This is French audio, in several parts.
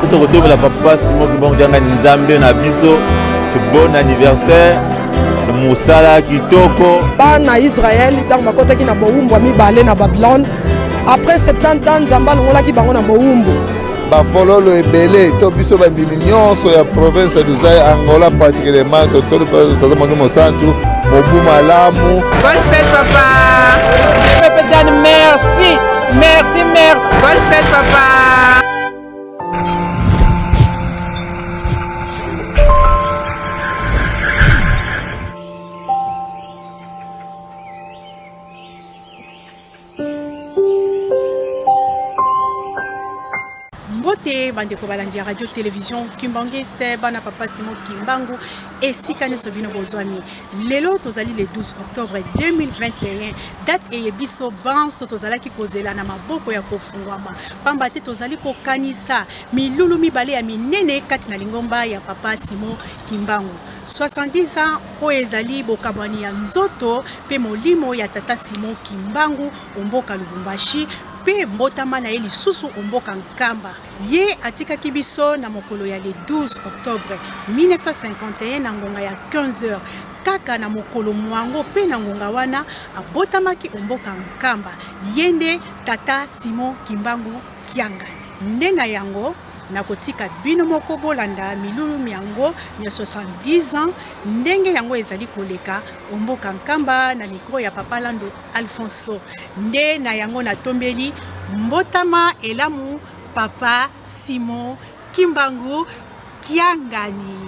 Tout côté la papa Simon Kimbangu Kiangani Nzambe na biso. Bon anniversaire. Moussala Kitoko. Bana Israël dans ma côté qui na boumbu mi balé na Babylone. Après 70 ans Nzamba longola ki bango na boumbu. Ba fololo ebele to biso ba nyonso ya province de Angola particulièrement to tata Monimo Santu Mobu Malamu. Bonne fête papa. Merci. Merci. Bonne fête papa. Bandeko balandi radio télévision Kimbangiste bana papa Simon Kimbangu et Sikane Sobino Bozwami. Lelo tozali le 12 octobre 2021 date et biso banso tozala ki kozela na maboko ya kofungwama pamba te tozali ko kanisa milulu mibale ya minene kati na lingomba ya papa Simon Kimbangu 70 ans o ezali bokabwani ya nzoto pe molimo ya tata Simon Kimbangu omboka Lubumbashi pe mbotama na ye lisusu omboka Nkamba. Ye atika kibiso na mokolo ya le 12 octobre 1951 na ngonga ya 15h. Kaka na mokolo mwango pe na ngonga wana abotamaki omboka Nkamba. Yende tata Simon Kimbangu Kiangani. Ndena yango na kotika bino moko bolanda milulu miango ya 70 ans ndenge yango ezali koleka omboka Nkamba na mikro ya papa Lando Alfonso nde na yango na tombeli mbotama elamu papa Simon Kimbangu Kiangani.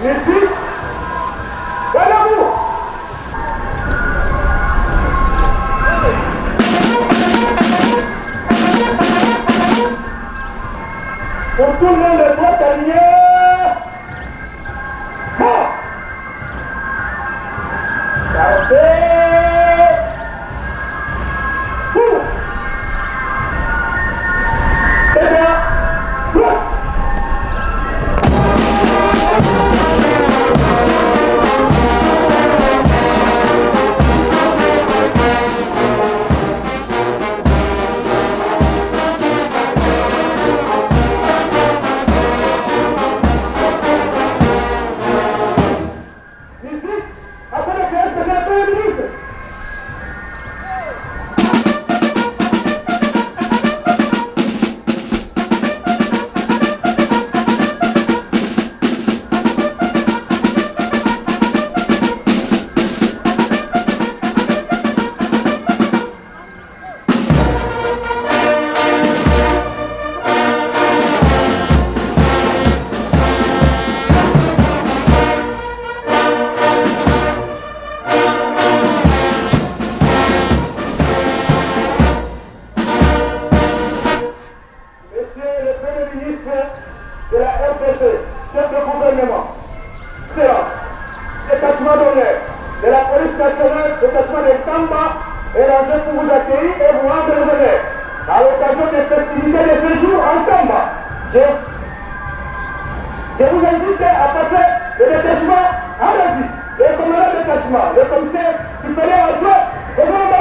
Musique, de l'amour. Pour tout le monde, les doigts alignés. De la RPC, chef de gouvernement, séance, détachement d'honneur de la police nationale, détachement de Tamba, est rangé pour vous accueillir et vous rendre les honneurs. À l'occasion des festivités de ce jour en Tamba, je vous invite à passer le détachement à l'Asie, le commandant de détachement, le commissaire supérieur adjoint, et vous le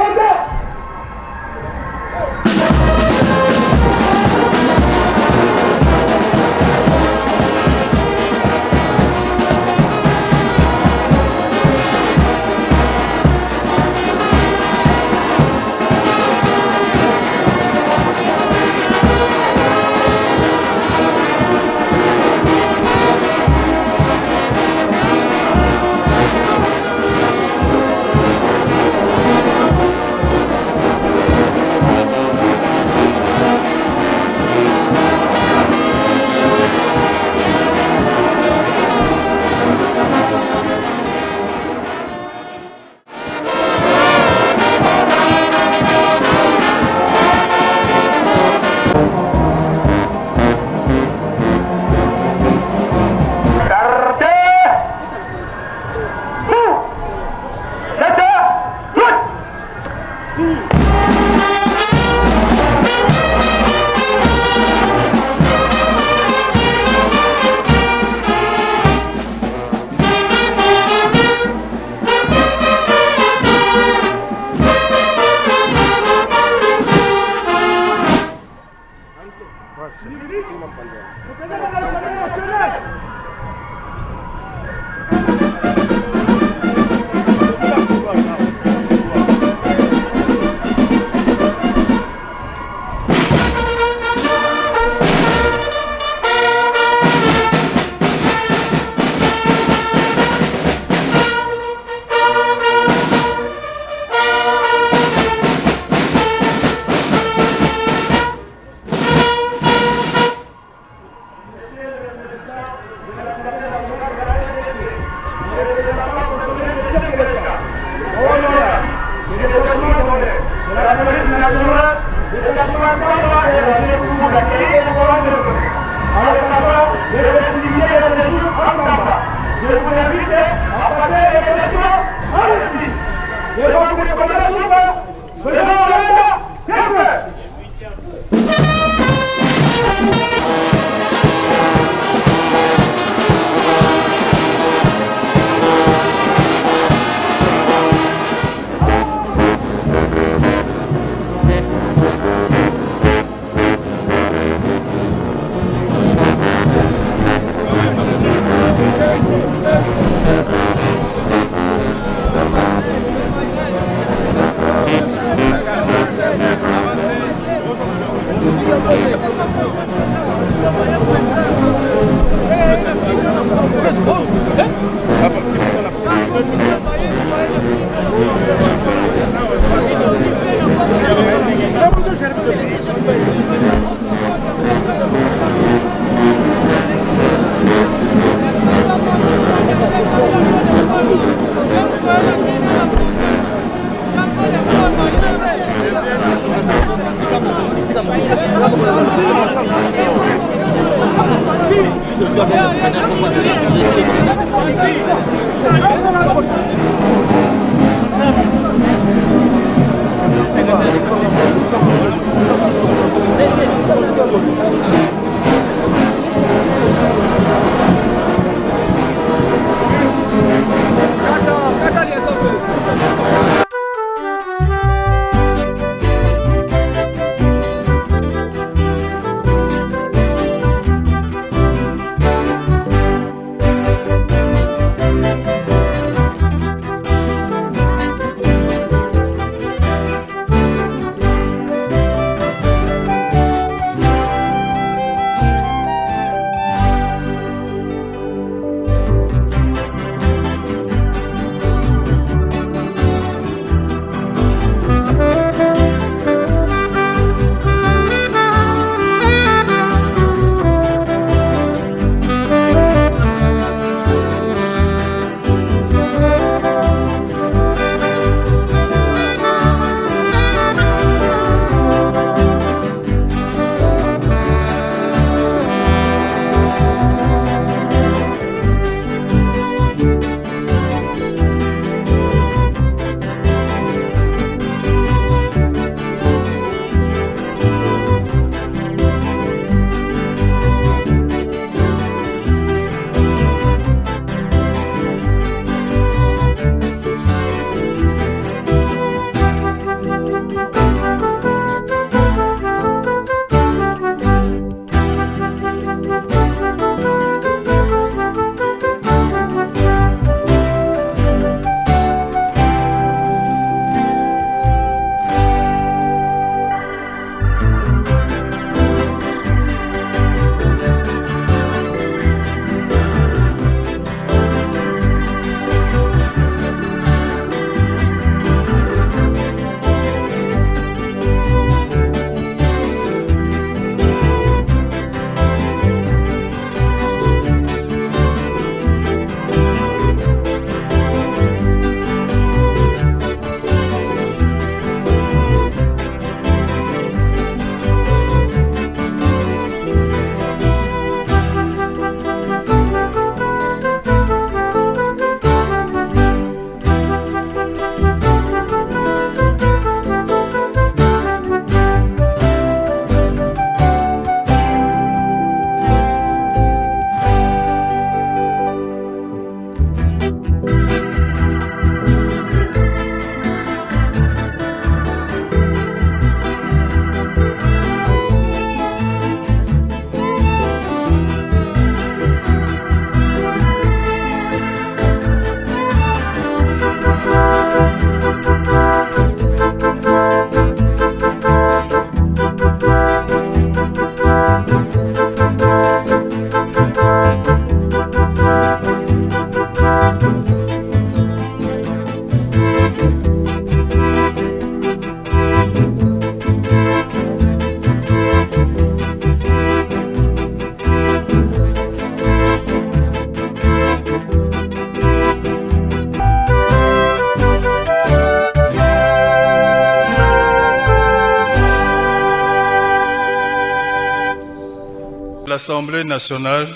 l'Assemblée nationale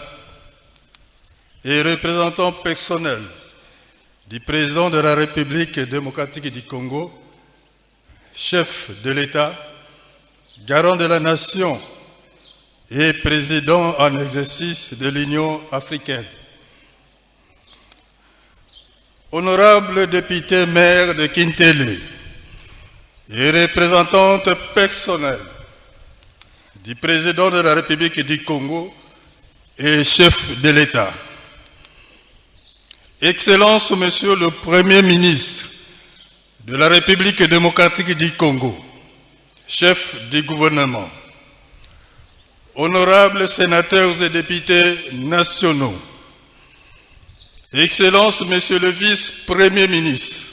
et représentant personnel du président de la République démocratique du Congo, chef de l'État, garant de la nation et président en exercice de l'Union africaine. Honorable député maire de Kintele et représentante personnelle du président de la République du Congo et chef de l'État. Excellence, Monsieur le Premier ministre de la République démocratique du Congo, chef du gouvernement, honorables sénateurs et députés nationaux, Excellence, Monsieur le Vice-Premier ministre,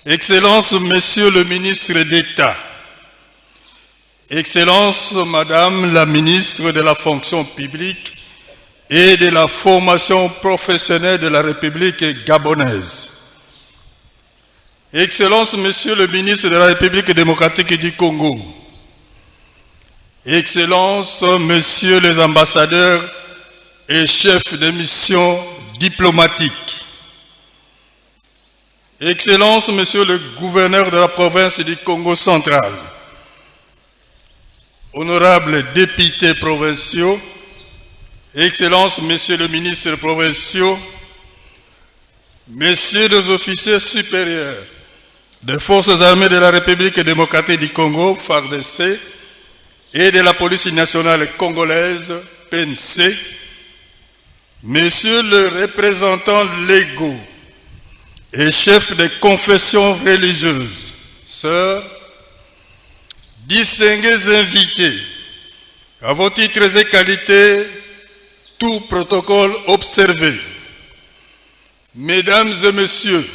Excellence, Monsieur le ministre d'État, Excellence, Madame la ministre de la fonction publique et de la formation professionnelle de la République gabonaise, Excellence, Monsieur le ministre de la République démocratique du Congo, Excellence, Messieurs les ambassadeurs et chefs de mission diplomatiques. Excellences, Monsieur le gouverneur de la province du Congo central, honorables députés provinciaux, Excellences, Messieurs les ministres provinciaux, Messieurs les officiers supérieurs des forces armées de la République démocratique du Congo, FARDC, et de la police nationale congolaise, PNC, Messieurs les représentants légaux et chefs des confessions religieuses, sœurs, distingués invités, à vos titres et qualités, tout protocole observé. Mesdames et messieurs,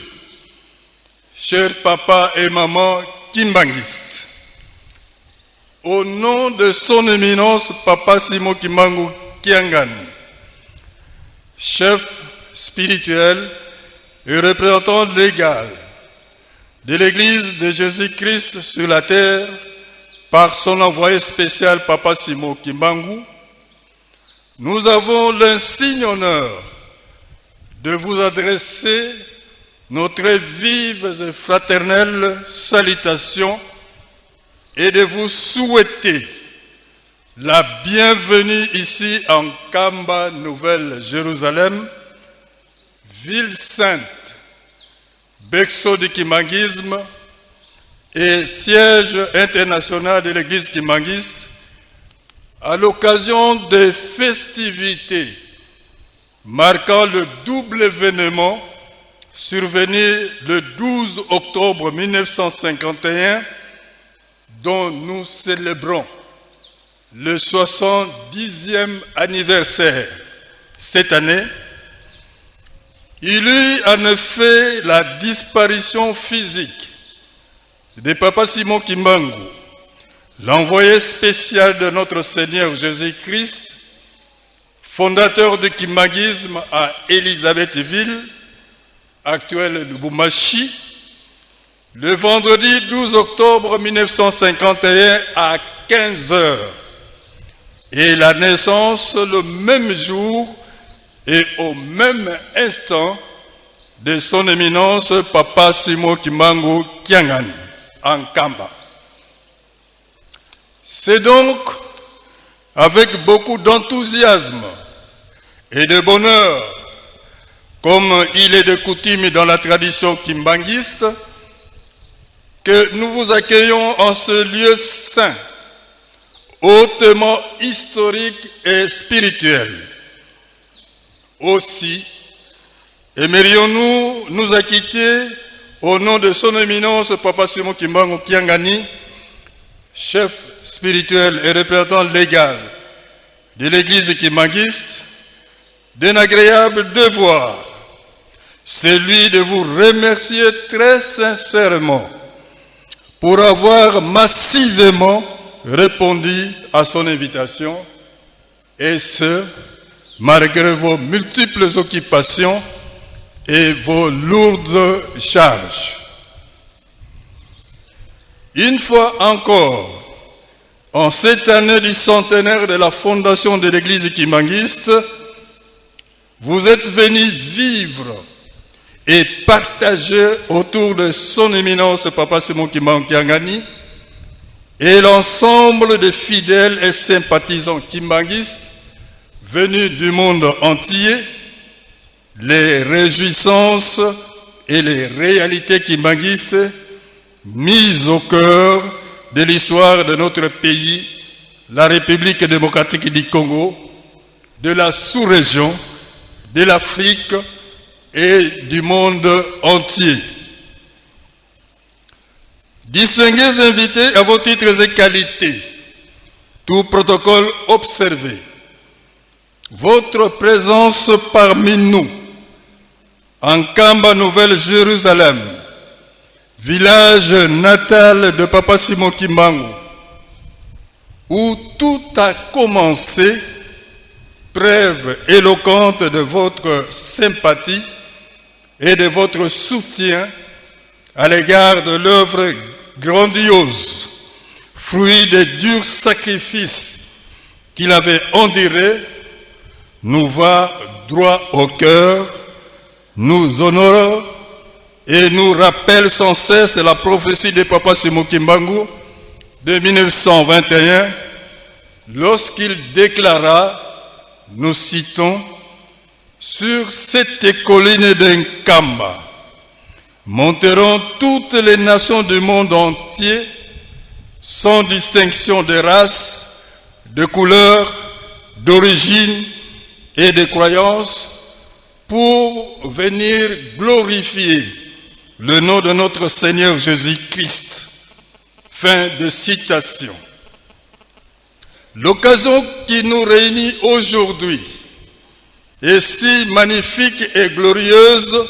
chers papas et mamans kimbanguistes, au nom de son éminence Papa Simon Kimbangu Kiangani, chef spirituel et représentant légal de l'Église de Jésus-Christ sur la terre par son envoyé spécial Papa Simon Kimbangu, nous avons l'insigne honneur de vous adresser nos très vives et fraternelles salutations et de vous souhaiter la bienvenue ici en Kamba, Nouvelle-Jérusalem, ville sainte, berceau du kimbanguisme et siège international de l'Église kimbanguiste, à l'occasion des festivités marquant le double événement survenu le 12 octobre 1951, dont nous célébrons le 70e anniversaire cette année. Il eut en effet la disparition physique de Papa Simon Kimbangu, l'envoyé spécial de notre Seigneur Jésus-Christ, fondateur du kimbanguisme à Élisabethville, actuelle Lubumbashi, le vendredi 12 octobre 1951 à 15 h, et la naissance le même jour et au même instant de son éminence Papa Simon Kimbangu Kiangani en Kamba. C'est donc avec beaucoup d'enthousiasme et de bonheur, comme il est de coutume dans la tradition kimbanguiste, que nous vous accueillons en ce lieu saint, hautement historique et spirituel. Aussi, aimerions-nous nous acquitter au nom de son éminence Papa Simon Kimbangu Kiangani, chef spirituel et représentant légal de l'Église kimbanguiste, d'un agréable devoir, celui de vous remercier très sincèrement pour avoir massivement répondu à son invitation, et ce, malgré vos multiples occupations et vos lourdes charges. Une fois encore, en cette année du centenaire de la fondation de l'Église kimbanguiste, vous êtes venus vivre et partager autour de son éminence Papa Simon Kimbangu Kiangani et l'ensemble des fidèles et sympathisants kimbanguistes venus du monde entier, les réjouissances et les réalités kimbanguistes mises au cœur de l'histoire de notre pays, la République démocratique du Congo, de la sous-région, de l'Afrique et du monde entier. Distingués invités à vos titres et qualités, tout protocole observé, votre présence parmi nous, en Kamba, Nouvelle-Jérusalem, village natal de Papa Simon Kimbangu, où tout a commencé, preuve éloquente de votre sympathie et de votre soutien à l'égard de l'œuvre grandiose, fruit des durs sacrifices qu'il avait endurés, nous va droit au cœur, nous honore et nous rappelle sans cesse la prophétie de Papa Simon Kimbangu de 1921, lorsqu'il déclara, nous citons, sur cette colline d'Nkamba, monteront toutes les nations du monde entier, sans distinction de race, de couleur, d'origine et de croyance, pour venir glorifier le nom de notre Seigneur Jésus-Christ. Fin de citation. L'occasion qui nous réunit aujourd'hui est si magnifique et glorieuse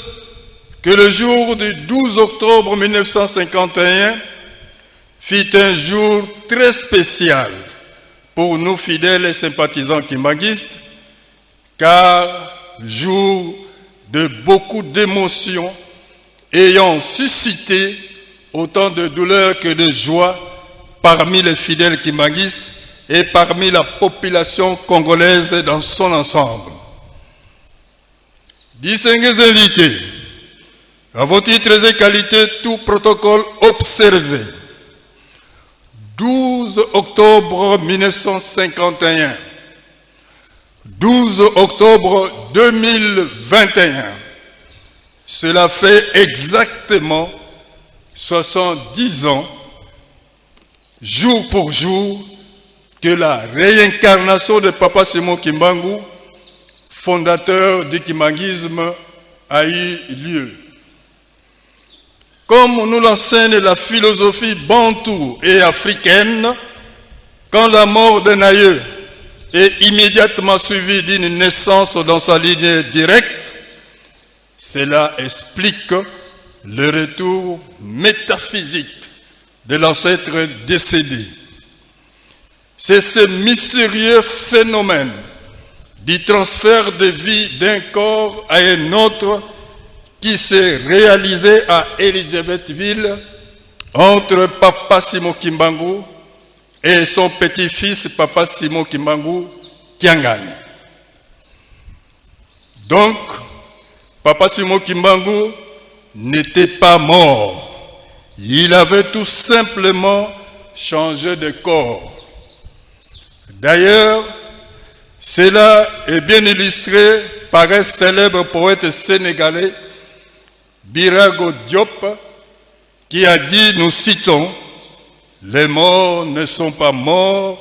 que le jour du 12 octobre 1951 fut un jour très spécial pour nous fidèles et sympathisants kimbanguistes, car jour de beaucoup d'émotions ayant suscité autant de douleur que de joie parmi les fidèles kimbanguistes et parmi la population congolaise dans son ensemble. Distingués invités, à vos titres et qualités, tout protocole observé. 12 octobre 1951, 12 octobre 2021, cela fait exactement 70 ans, jour pour jour, que la réincarnation de Papa Simon Kimbangu, fondateur du kimbanguisme, a eu lieu. Comme nous l'enseigne la philosophie bantoue et africaine, quand la mort d'un aïeux est immédiatement suivie d'une naissance dans sa lignée directe, cela explique le retour métaphysique de l'ancêtre décédé. C'est ce mystérieux phénomène du transfert de vie d'un corps à un autre qui s'est réalisé à Elisabethville entre Papa Simon Kimbangu et son petit-fils Papa Simon Kimbangu Kiangani. Donc, Papa Simon Kimbangu n'était pas mort. Il avait tout simplement changé de corps. D'ailleurs, cela est bien illustré par un célèbre poète sénégalais, Birago Diop, qui a dit, nous citons, « Les morts ne sont pas morts,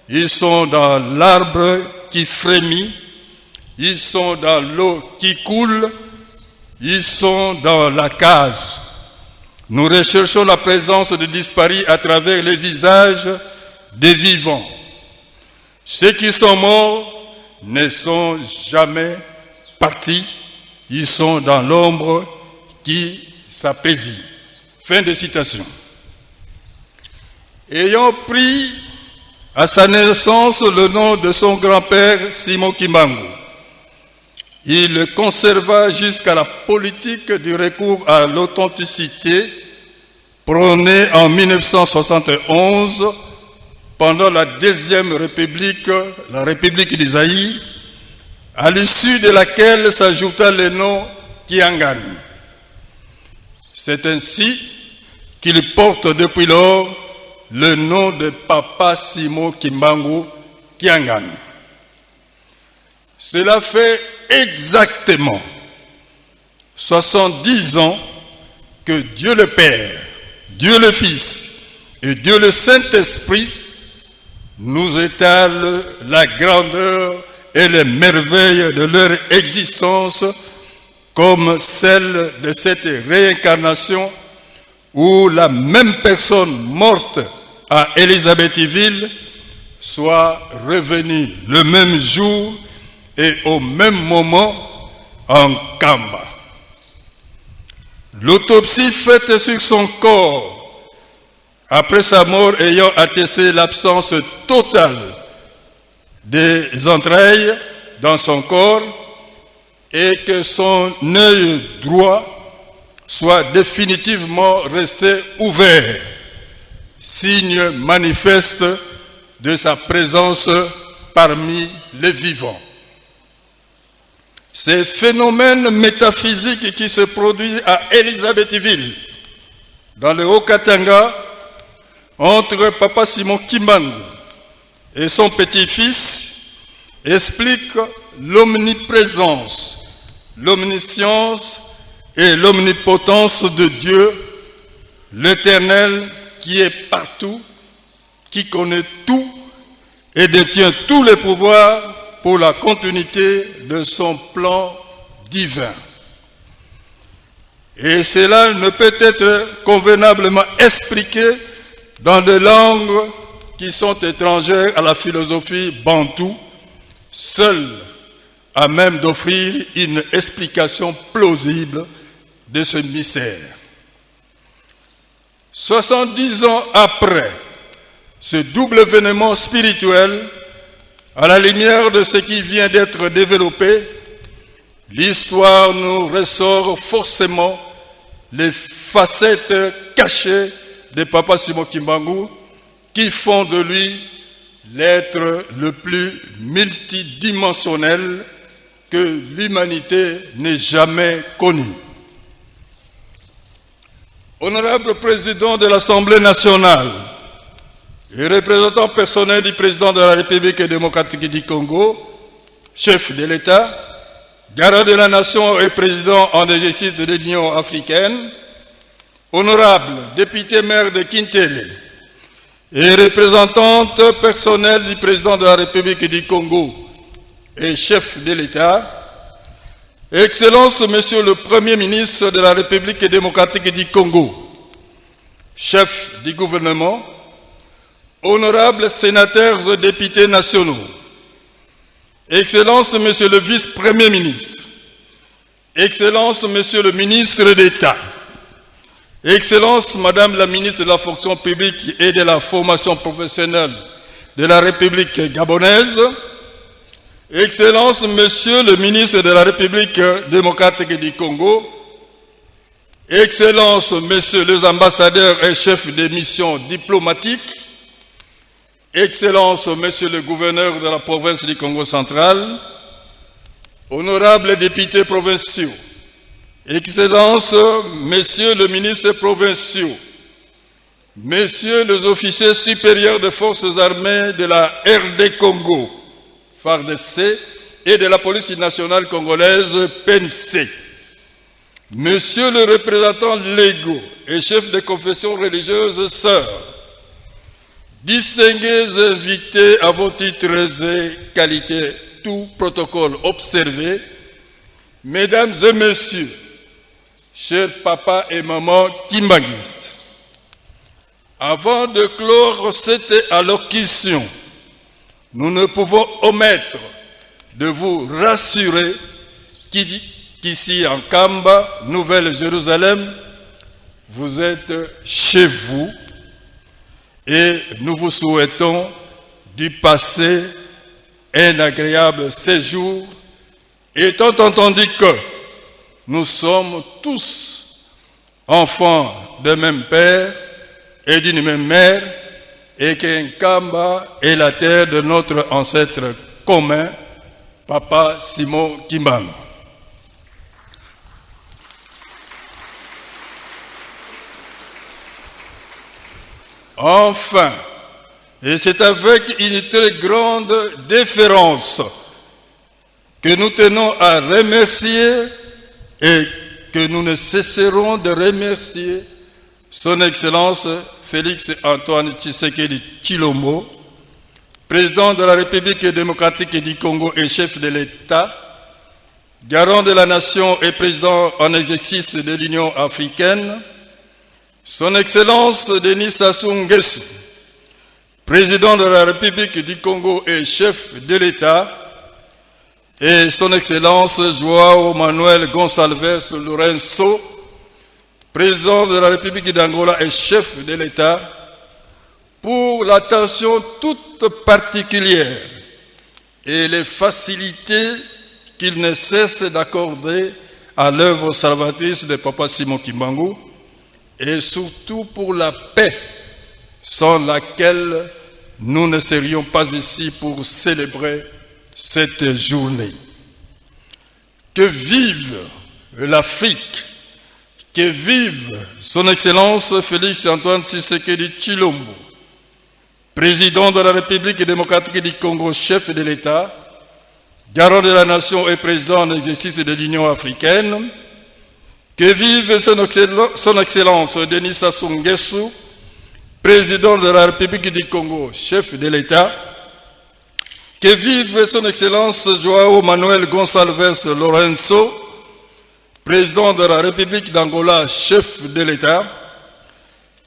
ils sont dans l'arbre qui frémit, ils sont dans l'eau qui coule, ils sont dans la cage. Nous recherchons la présence de disparus à travers les visages des vivants. Ceux qui sont morts ne sont jamais partis, ils sont dans l'ombre qui s'apaisit. » Fin de citation. Ayant pris à sa naissance le nom de son grand-père Simon Kimbangu, il le conserva jusqu'à la politique du recours à l'authenticité prônée en 1971 pendant la Deuxième République, la République d'Isaïe, à l'issue de laquelle s'ajouta le nom Kiangani. C'est ainsi qu'il porte depuis lors le nom de Papa Simon Kimbangu Kiangani. Cela fait exactement 70 ans que Dieu le Père, Dieu le Fils et Dieu le Saint-Esprit nous étalent la grandeur et les merveilles de leur existence comme celle de cette réincarnation où la même personne morte à Elisabethville soit revenue le même jour et au même moment en Kamba. L'autopsie faite sur son corps après sa mort ayant attesté l'absence totale des entrailles dans son corps et que son œil droit soit définitivement resté ouvert, signe manifeste de sa présence parmi les vivants. Ces phénomènes métaphysiques qui se produisent à Elisabethville, dans le Haut-Katanga, entre Papa Simon Kimbangu et son petit-fils, expliquent l'omniprésence, l'omniscience et l'omnipotence de Dieu, l'Éternel qui est partout, qui connaît tout et détient tous les pouvoirs pour la continuité de son plan divin. Et cela ne peut être convenablement expliqué dans des langues qui sont étrangères à la philosophie bantoue, seules à même d'offrir une explication plausible de ce mystère. 70 ans après ce double événement spirituel, à la lumière de ce qui vient d'être développé, l'histoire nous ressort forcément les facettes cachées de Papa Simon Kimbangu qui font de lui l'être le plus multidimensionnel que l'humanité n'ait jamais connu. Honorable Président de l'Assemblée nationale et représentant personnel du Président de la République démocratique du Congo, chef de l'État, garant de la nation et président en exercice de l'Union africaine, honorable député maire de Kintele et représentante personnelle du Président de la République du Congo et chef de l'État, Excellence, Monsieur le Premier ministre de la République démocratique du Congo, chef du gouvernement, honorables sénateurs et députés nationaux, Excellence, Monsieur le Vice-Premier ministre, Excellence, Monsieur le ministre d'État, Excellence, Madame la ministre de la fonction publique et de la formation professionnelle de la République gabonaise, Excellence, Monsieur le ministre de la République démocratique du Congo, Excellence, Messieurs les ambassadeurs et chefs des missions diplomatiques, Excellence, Monsieur le gouverneur de la province du Congo central, honorables députés provinciaux, Excellence, Messieurs les ministres provinciaux, Messieurs les officiers supérieurs des forces armées de la RD Congo, FARDC, et de la police nationale congolaise, PNC, Messieurs les représentants légaux et chefs de confession religieuse, sœurs, distingués invités à vos titres et qualités, tout protocole observé, Mesdames et Messieurs, chers papas et mamans kimbanguistes, avant de clore cette allocution, nous ne pouvons omettre de vous rassurer qu'ici en Kamba, Nouvelle-Jérusalem, vous êtes chez vous et nous vous souhaitons d'y passer un agréable séjour, étant entendu que nous sommes tous enfants d'un même père et d'une même mère, et qu'un Kamba est la terre de notre ancêtre commun, Papa Simon Kimbangu. Enfin, et c'est avec une très grande déférence que nous tenons à remercier et que nous ne cesserons de remercier Son Excellence Félix Antoine Tshisekedi Tshilombo, président de la République démocratique du Congo et chef de l'État, garant de la nation et président en exercice de l'Union africaine, Son Excellence Denis Sassou Nguesso, président de la République du Congo et chef de l'État, et Son Excellence João Manuel Gonçalves Lourenço, président de la République d'Angola et chef de l'État, pour l'attention toute particulière et les facilités qu'il ne cesse d'accorder à l'œuvre salvatrice de Papa Simon Kimbangu, et surtout pour la paix sans laquelle nous ne serions pas ici pour célébrer cette journée. que vive l'Afrique, que vive son Excellence Félix-Antoine Tshisekedi Tshilombo, président de la République démocratique du Congo, chef de l'État, garant de la nation et président en exercice de l'Union africaine, que vive son Excellence Denis Sassou Nguesso, président de la République du Congo, chef de l'État, que vive son Excellence João Manuel Gonçalves Lourenço, président de la République d'Angola, chef de l'État,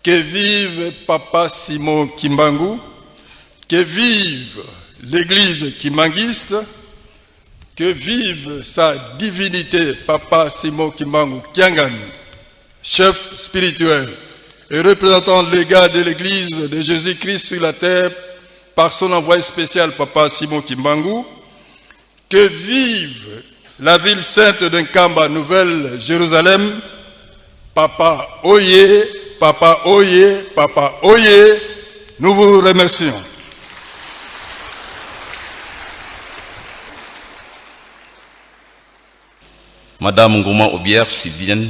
que vive Papa Simon Kimbangu, que vive l'Église kimbanguiste, que vive sa divinité Papa Simon Kimbangu Kiangani, chef spirituel et représentant légat de l'Église de Jésus-Christ sur la terre par son envoyé spécial Papa Simon Kimbangu, que vive la ville sainte d'Nkamba, Nouvelle-Jérusalem, Papa Oye, Papa Oye, Papa Oye, nous vous remercions. Madame Ngouma Obière Sylvienne,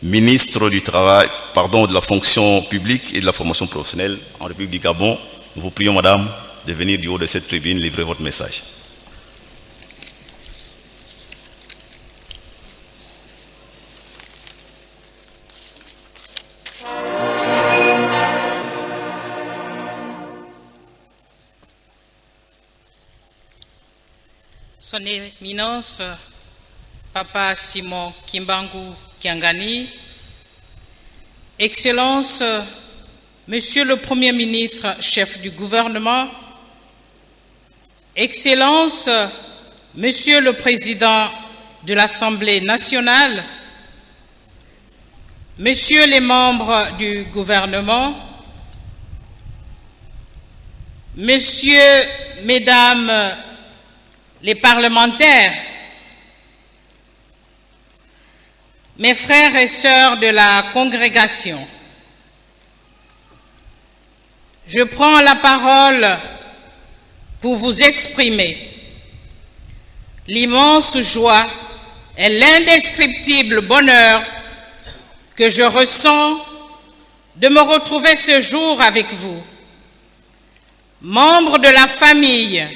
ministre du Travail, de la fonction publique et de la formation professionnelle en République du Gabon, nous vous prions, Madame, de venir du haut de cette tribune livrer votre message. Son Éminence, Papa Simon Kimbangu Kiangani, Excellence, Monsieur le Premier ministre, chef du gouvernement, Excellence, Monsieur le Président de l'Assemblée nationale, Messieurs les membres du gouvernement, Messieurs, Mesdames les parlementaires, mes frères et sœurs de la congrégation, je prends la parole pour vous exprimer l'immense joie et l'indescriptible bonheur que je ressens de me retrouver ce jour avec vous, membres de la famille,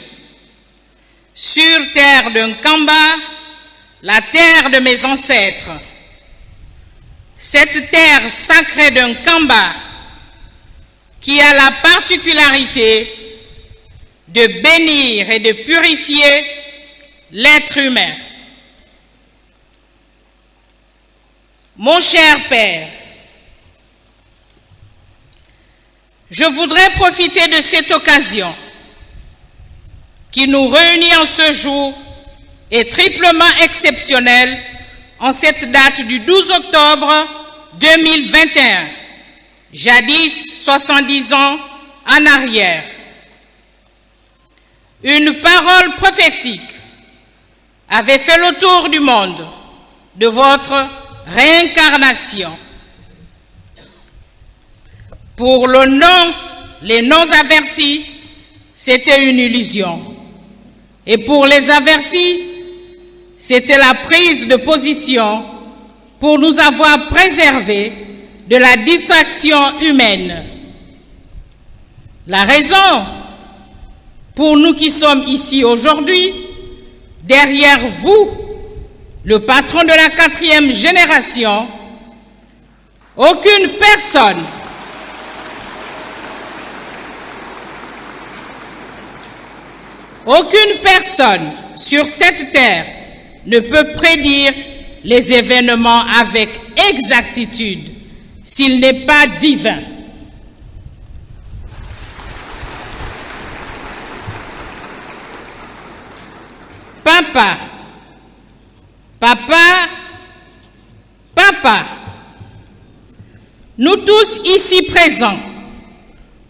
sur terre d'Nkamba, la terre de mes ancêtres. Cette terre sacrée d'Nkamba qui a la particularité de bénir et de purifier l'être humain. Mon cher Père, je voudrais profiter de cette occasion qui nous réunit en ce jour est triplement exceptionnel en cette date du 12 octobre 2021, jadis 70 ans en arrière. Une parole prophétique avait fait le tour du monde de votre réincarnation. Pour les non-avertis, c'était une illusion. Et pour les avertis, c'était la prise de position pour nous avoir préservés de la distraction humaine. La raison, pour nous qui sommes ici aujourd'hui, derrière vous, le patron de la 4e génération, aucune personne sur cette terre ne peut prédire les événements avec exactitude s'il n'est pas divin. Papa, nous tous ici présents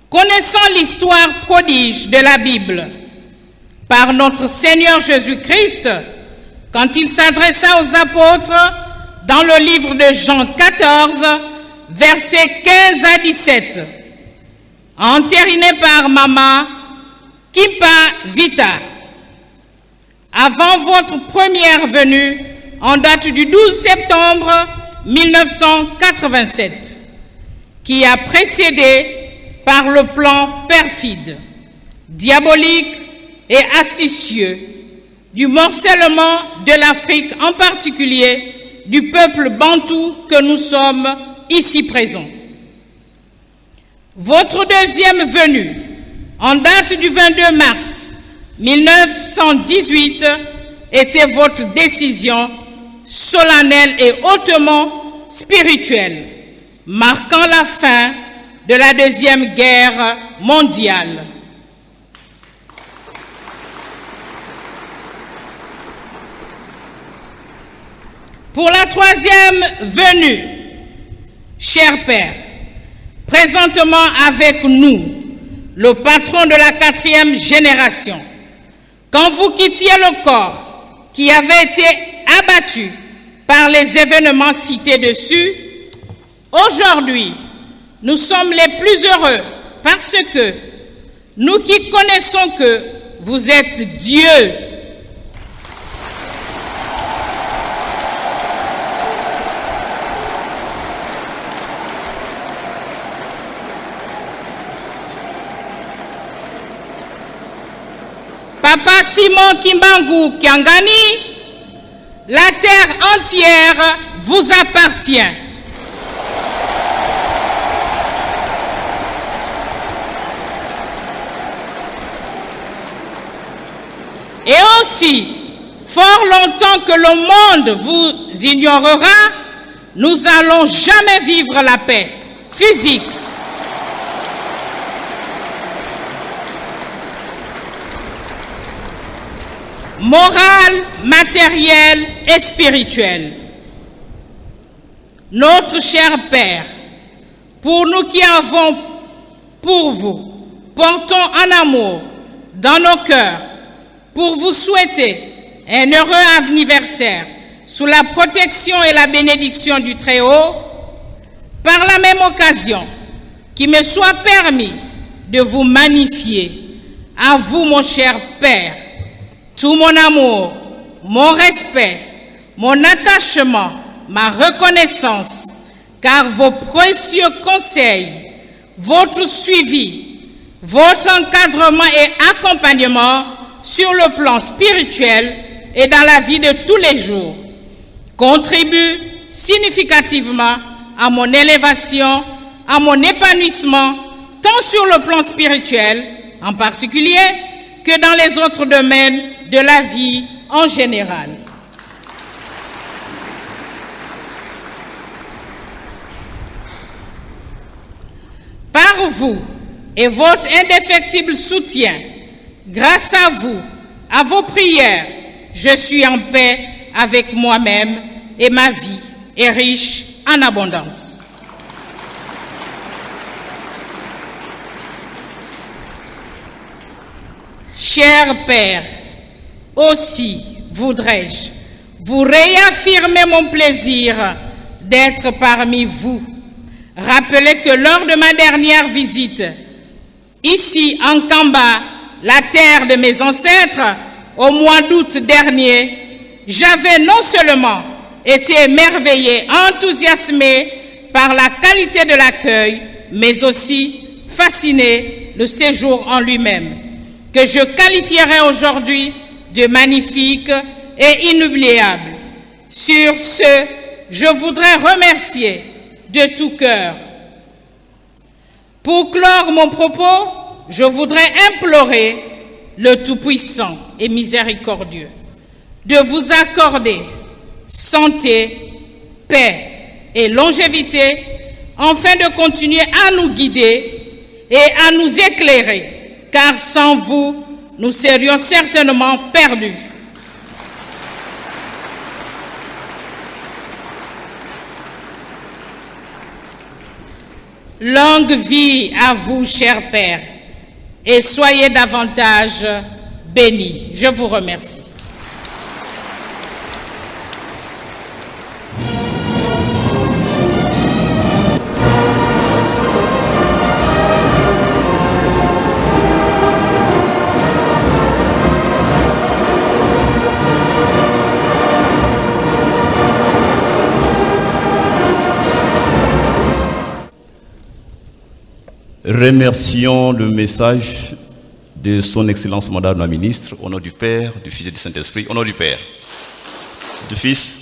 connaissons l'histoire prodige de la Bible par notre Seigneur Jésus-Christ quand il s'adressa aux apôtres dans le livre de Jean 14, versets 15 à 17, entériné par Maman Kimpa Vita. avant votre première venue en date du 12 septembre 1987, qui a précédé par le plan perfide, diabolique et astucieux du morcellement de l'Afrique, en particulier du peuple bantou que nous sommes ici présents. Votre deuxième venue, en date du 22 mars 1918, était votre décision solennelle et hautement spirituelle, marquant la fin de la Deuxième Guerre mondiale. Pour la troisième venue, cher Père, présentement avec nous, le patron de la 4e génération, quand vous quittiez le corps qui avait été abattu par les événements cités dessus, aujourd'hui, nous sommes les plus heureux parce que nous qui connaissons que vous êtes Dieu. Papa Simon Kimbangu Kiangani, la terre entière vous appartient. Et aussi, fort longtemps que le monde vous ignorera, nous n'allons jamais vivre la paix physique, morale, matérielle et spirituelle. Notre cher Père, pour nous qui avons pour vous, portons en amour dans nos cœurs pour vous souhaiter un heureux anniversaire sous la protection et la bénédiction du Très-Haut. Par la même occasion, qu'il me soit permis de vous magnifier, à vous mon cher Père, tout mon amour, mon respect, mon attachement, ma reconnaissance, car vos précieux conseils, votre suivi, votre encadrement et accompagnement sur le plan spirituel et dans la vie de tous les jours contribuent significativement à mon élévation, à mon épanouissement, tant sur le plan spirituel en particulier que dans les autres domaines de la vie en général. Par vous et votre indéfectible soutien, grâce à vous, à vos prières, je suis en paix avec moi-même et ma vie est riche en abondance. Cher Père, aussi voudrais-je vous réaffirmer mon plaisir d'être parmi vous. Rappelez que lors de ma dernière visite, ici en Kamba, la terre de mes ancêtres, au mois d'août dernier, j'avais non seulement été émerveillé, enthousiasmé par la qualité de l'accueil, mais aussi fasciné le séjour en lui-même, que je qualifierais aujourd'hui de magnifique et inoubliable. Sur ce, je voudrais remercier de tout cœur. Pour clore mon propos, je voudrais implorer le Tout-Puissant et Miséricordieux de vous accorder santé, paix et longévité, afin de continuer à nous guider et à nous éclairer, car sans vous, nous serions certainement perdus. Longue vie à vous, cher Père, et soyez davantage bénis. Je vous remercie. Remercions le message de son Excellence Madame la Ministre, au nom du Père, du Fils et du Saint-Esprit, au nom du Père, du Fils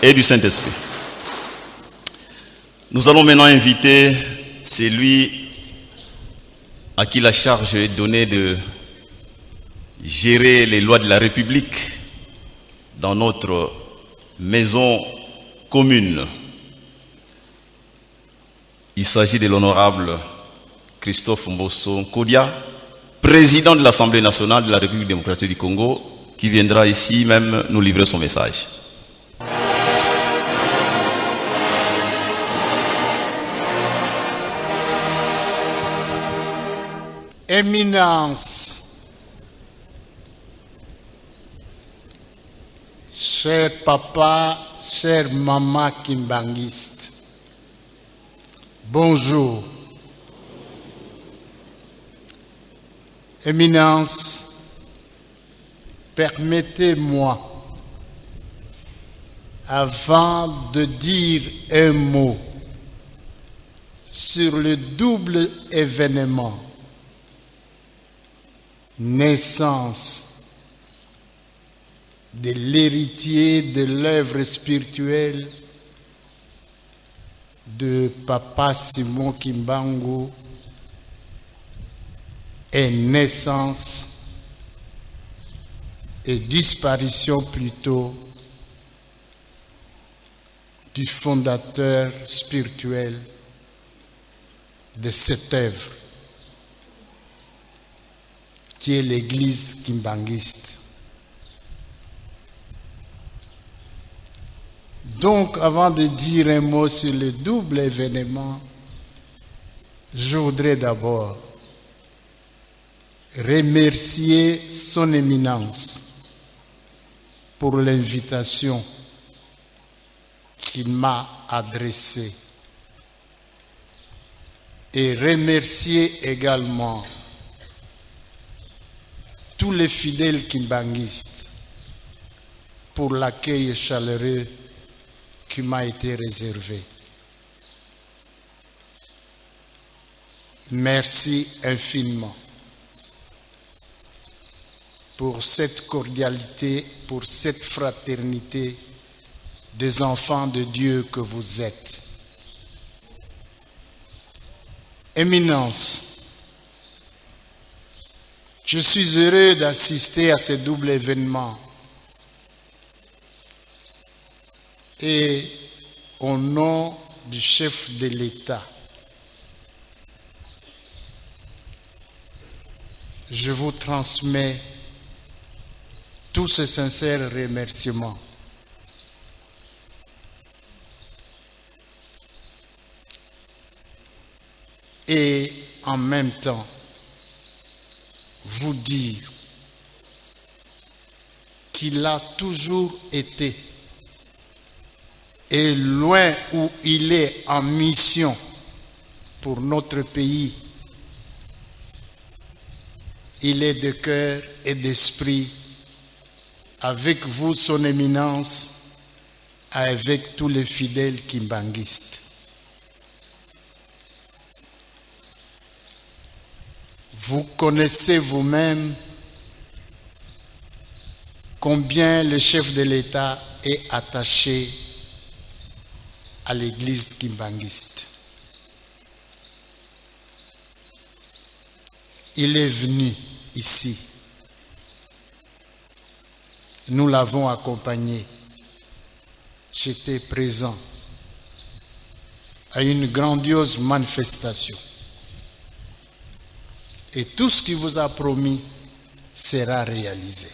et du Saint-Esprit. Nous allons maintenant inviter celui à qui la charge est donnée de gérer les lois de la République dans notre maison commune. Il s'agit de l'honorable Christophe Mbosso Kodia, président de l'Assemblée nationale de la République démocratique du Congo, qui viendra ici même nous livrer son message. Éminence, cher papa, chère maman kimbanguiste, bonjour. Éminence, permettez-moi, avant de dire un mot sur le double événement, naissance de l'héritier de l'œuvre spirituelle de Papa Simon Kimbangu et naissance et disparition plutôt du fondateur spirituel de cette œuvre qui est l'église kimbanguiste. Donc, avant de dire un mot sur le double événement, je voudrais d'abord remercier son éminence pour l'invitation qu'il m'a adressée et remercier également tous les fidèles kimbanguistes pour l'accueil chaleureux qui m'a été réservé. Merci infiniment pour cette cordialité, pour cette fraternité des enfants de Dieu que vous êtes. Éminence, je suis heureux d'assister à ce double événement et au nom du chef de l'État, je vous transmets tous ces sincères remerciements. Et en même temps, vous dire qu'il a toujours été, et loin où il est en mission pour notre pays, il est de cœur et d'esprit avec vous, son éminence, avec tous les fidèles kimbanguistes. Vous connaissez vous-même combien le chef de l'État est attaché à l'église kimbanguiste. Il est venu ici. Nous l'avons accompagné. J'étais présent à une grandiose manifestation. Et tout ce qu'il vous a promis sera réalisé.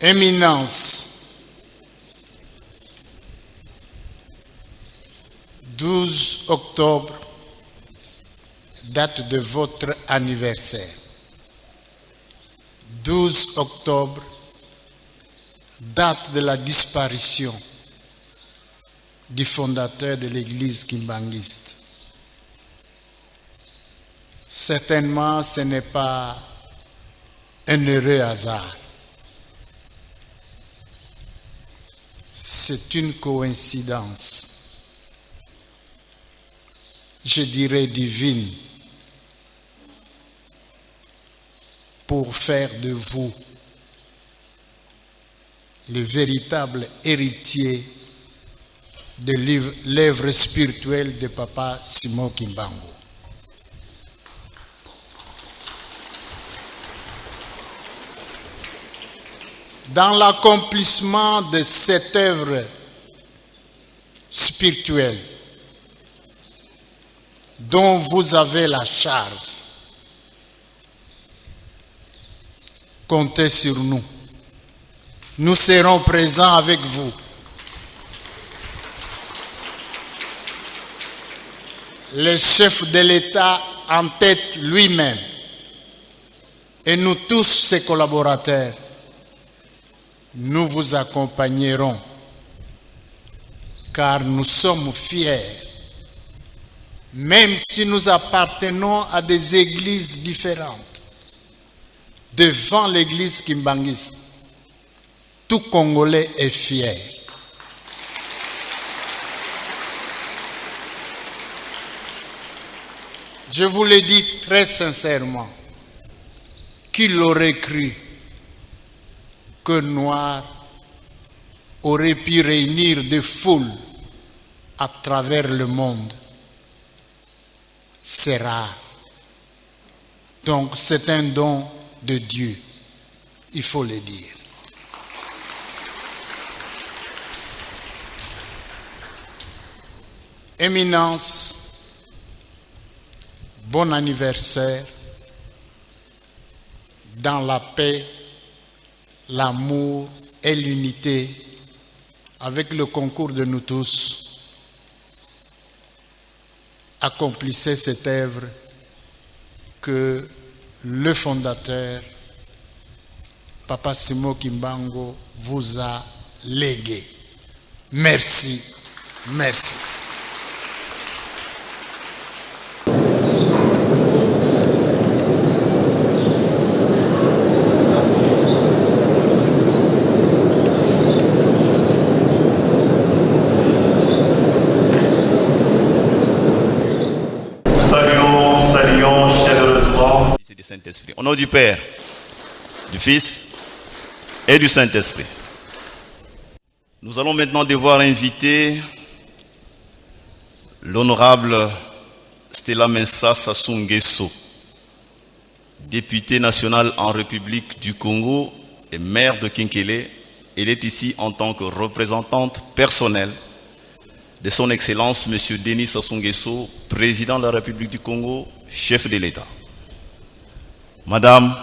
Éminence, 12 octobre, date de votre anniversaire. 12 octobre, date de la disparition du fondateur de l'église kimbanguiste. Certainement, ce n'est pas un heureux hasard. c'est une coïncidence, je dirais divine, pour faire de vous le véritable héritier de l'œuvre spirituelle de Papa Simon Kimbangu. Dans l'accomplissement de cette œuvre spirituelle dont vous avez la charge, comptez sur nous. Nous serons présents avec vous. Le chef de l'État en tête lui-même et nous tous ses collaborateurs, nous vous accompagnerons car nous sommes fiers, même si nous appartenons à des églises différentes, devant l'église kimbanguiste, tout Congolais est fier. Je vous le dis très sincèrement, qui l'aurait cru que Noir aurait pu réunir des foules à travers le monde? C'est rare. Donc c'est un don de Dieu, il faut le dire. Éminence, bon anniversaire, dans la paix, l'amour et l'unité, avec le concours de nous tous, accomplissez cette œuvre que le fondateur, Papa Simon Kimbangu, vous a léguée. Merci, merci. Saint-Esprit. Au nom du Père, du Fils et du Saint-Esprit. Nous allons maintenant devoir inviter l'honorable Stella Mensa Sassou Nguesso, députée nationale en République du Congo et maire de Kinkele. Elle est ici en tant que représentante personnelle de son Excellence M. Denis Sassou Nguesso, président de la République du Congo, chef de l'État. Madame,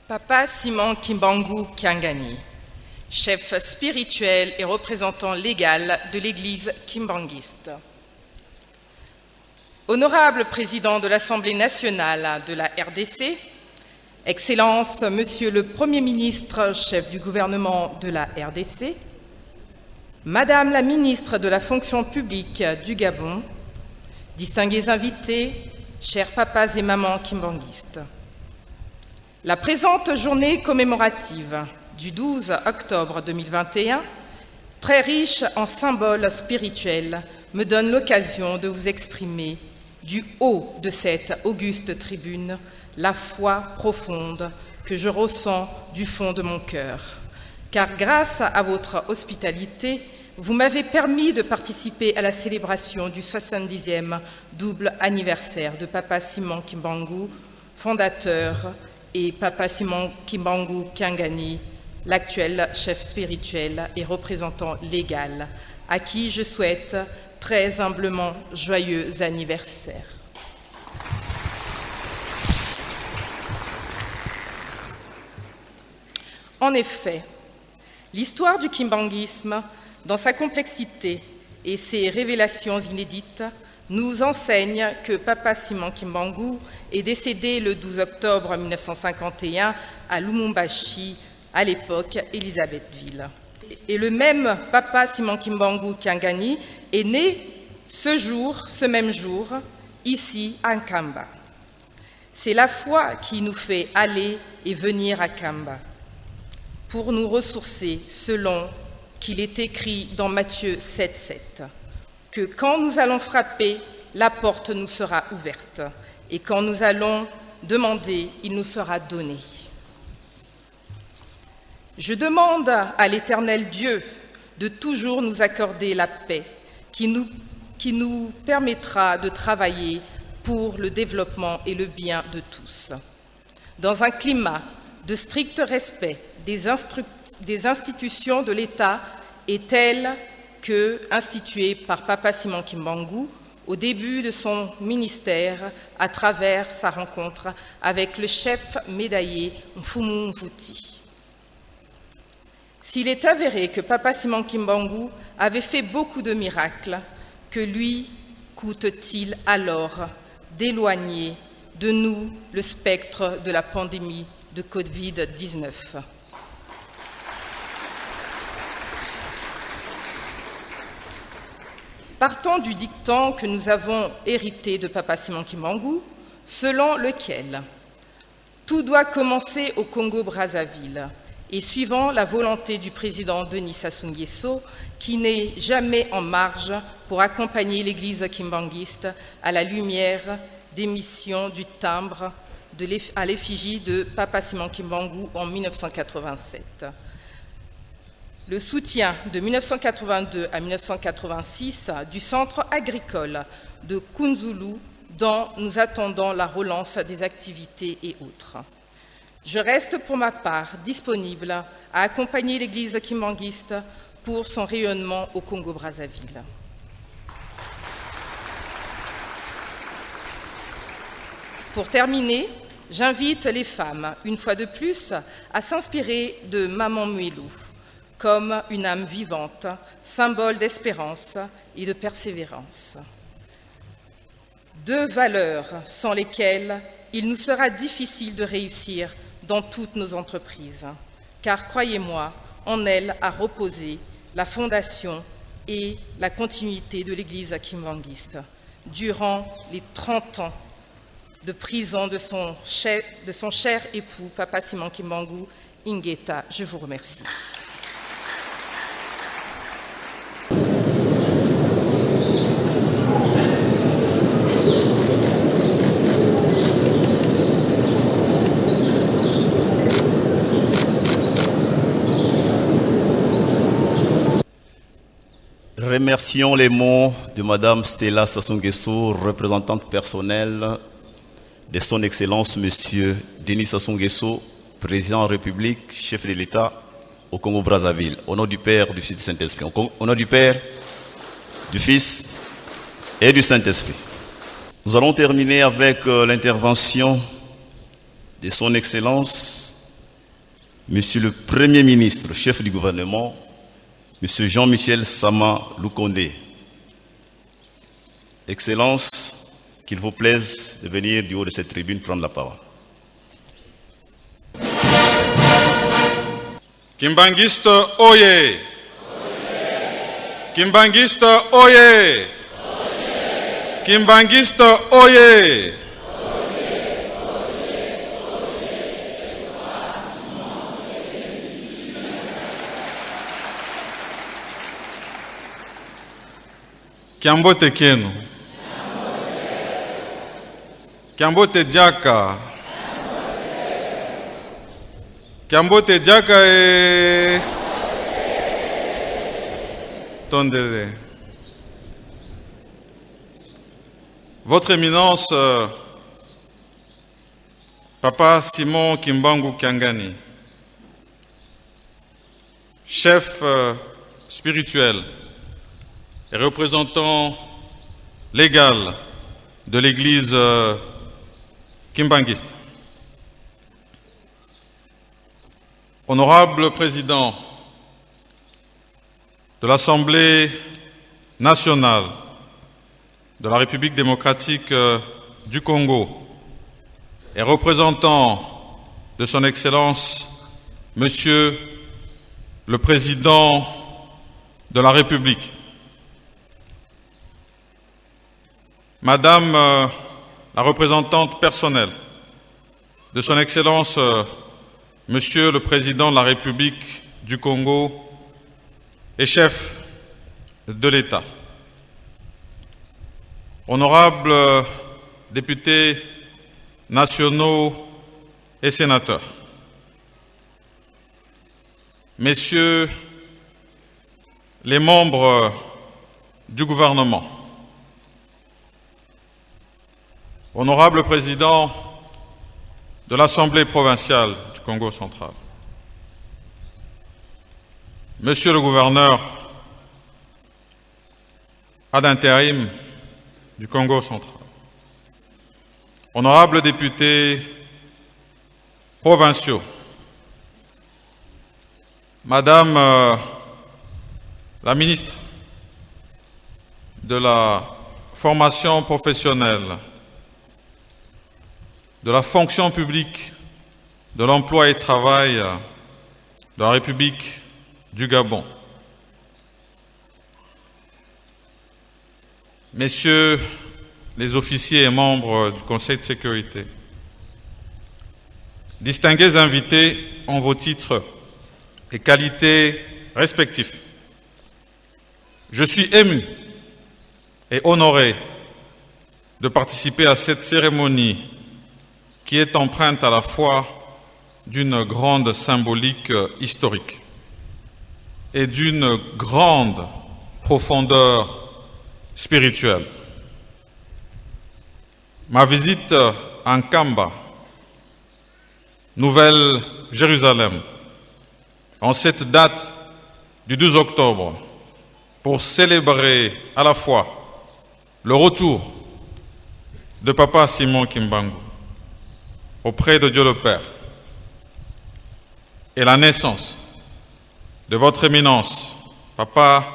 Papa Simon Kimbangu Kiangani, chef spirituel et représentant légal de l'Église kimbanguiste. Honorable président de l'Assemblée nationale de la RDC, Excellences, Monsieur le Premier ministre, chef du gouvernement de la RDC, Madame la ministre de la fonction publique du Gabon, distingués invités, chers papas et mamans kimbanguistes. La présente journée commémorative du 12 octobre 2021, très riche en symboles spirituels, me donne l'occasion de vous exprimer du haut de cette auguste tribune la foi profonde que je ressens du fond de mon cœur. Car grâce à votre hospitalité, vous m'avez permis de participer à la célébration du 70e double anniversaire de Papa Simon Kimbangu, fondateur, et Papa Simon Kimbangu Kiangani, l'actuel chef spirituel et représentant légal, à qui je souhaite très humblement joyeux anniversaire. En effet, l'histoire du kimbanguisme, dans sa complexité et ses révélations inédites, nous enseigne que Papa Simon Kimbangu est décédé le 12 octobre 1951 à Lumumbashi, à l'époque Élisabethville. Et le même Papa Simon Kimbangu Kiangani est né ce même jour, ici à Nkamba. C'est la foi qui nous fait aller et venir à Kamba pour nous ressourcer selon qu'il est écrit dans Matthieu 7,7, que quand nous allons frapper, la porte nous sera ouverte, et quand nous allons demander, il nous sera donné. Je demande à l'Éternel Dieu de toujours nous accorder la paix qui nous permettra de travailler pour le développement et le bien de tous. Dans un climat de strict respect des institutions de l'État et telles que instituées par Papa Simon Kimbangu au début de son ministère à travers sa rencontre avec le chef médaillé Mfumu Mvuti. S'il est avéré que Papa Simon Kimbangu avait fait beaucoup de miracles, que lui coûte-t-il alors d'éloigner de nous le spectre de la pandémie de Covid-19 ? Partant du dicton que nous avons hérité de Papa Simon Kimbangu, selon lequel tout doit commencer au Congo-Brazzaville, et suivant la volonté du président Denis Sassou Nguesso, qui n'est jamais en marge pour accompagner l'Église kimbanguiste à la lumière des missions du timbre à l'effigie de Papa Simon Kimbangu en 1987. Le soutien de 1982 à 1986 du centre agricole de Kunzulu, dont nous attendons la relance des activités et autres. Je reste pour ma part disponible à accompagner l'Église kimbanguiste pour son rayonnement au Congo-Brazzaville. Pour terminer, j'invite les femmes, une fois de plus, à s'inspirer de Maman Muelou comme une âme vivante, symbole d'espérance et de persévérance. Deux valeurs sans lesquelles il nous sera difficile de réussir dans toutes nos entreprises, car croyez-moi, en elles a reposé la fondation et la continuité de l'Église kimbanguiste durant les 30 ans de prison de son cher époux, Papa Simon Kimbangu Ingeta. Je vous remercie. Remercions les mots de Madame Stella Sassou Nguesso, représentante personnelle de son Excellence Monsieur Denis Sassou Nguesso, Président de la République, chef de l'État au Congo-Brazzaville. Au nom du Père, du Fils et du Saint-Esprit. Au nom du Père, du Fils et du Saint-Esprit. Nous allons terminer avec l'intervention de son Excellence Monsieur le Premier ministre, chef du gouvernement, Monsieur Jean-Michel Sama Lukonde. Excellence, qu'il vous plaise de venir du haut de cette tribune prendre la parole. Kimbanguiste Oye! Kimbanguiste Oye! Kimbanguiste Oye! Kiambote Kenu. Kiambote Diaka. Kiambote Diaka et Tondele. Votre Éminence, Papa Simon Kimbangu Kiangani, chef spirituel et représentant légal de l'Église kimbanguiste. Honorable Président de l'Assemblée nationale de la République démocratique du Congo et représentant de son Excellence Monsieur le président de la République, Madame la représentante personnelle de son Excellence Monsieur le Président de la République du Congo et chef de l'État, honorables députés nationaux et sénateurs, messieurs les membres du gouvernement, honorable président de l'Assemblée provinciale du Congo central, monsieur le gouverneur ad intérim du Congo central, honorables députés provinciaux, madame la ministre de la formation professionnelle, de la fonction publique, de l'emploi et travail de la République du Gabon, messieurs les officiers et membres du Conseil de sécurité, distingués invités en vos titres et qualités respectifs, je suis ému et honoré de participer à cette cérémonie qui est empreinte à la fois d'une grande symbolique historique et d'une grande profondeur spirituelle. Ma visite en Kamba, Nouvelle-Jérusalem, en cette date du 12 octobre, pour célébrer à la fois le retour de Papa Simon Kimbangu auprès de Dieu le Père et la naissance de votre éminence, Papa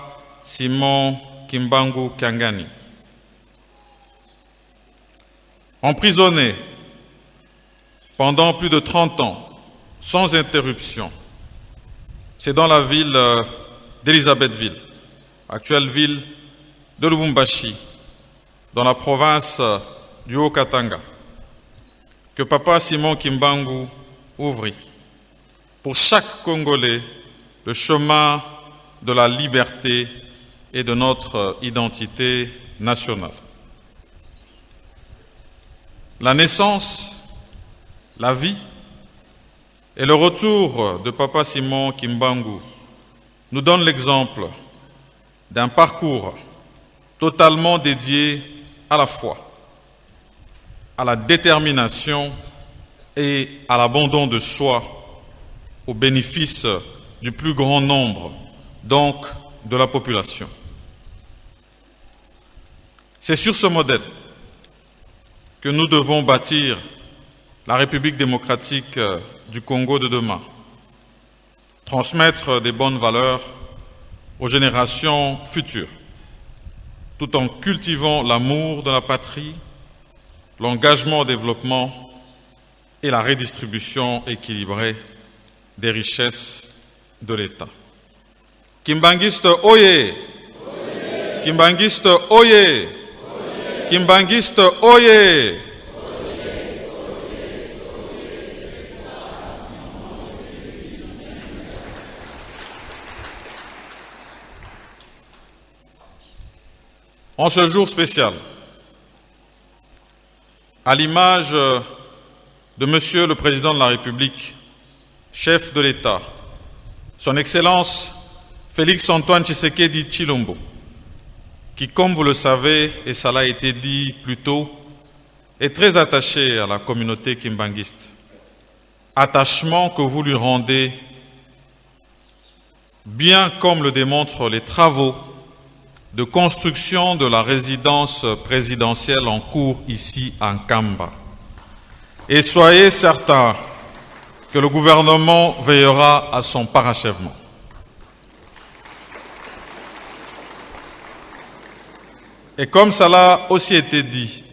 Simon Kimbangu Kyangani. Emprisonné pendant plus de 30 ans, sans interruption, c'est dans la ville d'Elisabethville, actuelle ville de Lubumbashi, dans la province du Haut-Katanga, que Papa Simon Kimbangu ouvrit pour chaque Congolais le chemin de la liberté et de notre identité nationale. La naissance, la vie et le retour de Papa Simon Kimbangu nous donnent l'exemple d'un parcours totalement dédié à la foi, à la détermination et à l'abandon de soi au bénéfice du plus grand nombre, donc de la population. C'est sur ce modèle que nous devons bâtir la République démocratique du Congo de demain, transmettre des bonnes valeurs aux générations futures, tout en cultivant l'amour de la patrie, l'engagement au développement et la redistribution équilibrée des richesses de l'État. Kimbanguiste Oye! Kimbanguiste Oye! Kimbanguiste Oye! En ce jour spécial, à l'image de Monsieur le Président de la République, chef de l'État, Son Excellence Félix-Antoine Tshisekedi Tshilombo, qui, comme vous le savez, et cela a été dit plus tôt, est très attaché à la communauté kimbanguiste. Attachement que vous lui rendez, bien comme le démontrent les travaux de construction de la résidence présidentielle en cours ici en Kamba. Et soyez certains que le gouvernement veillera à son parachèvement. Et comme cela a aussi été dit,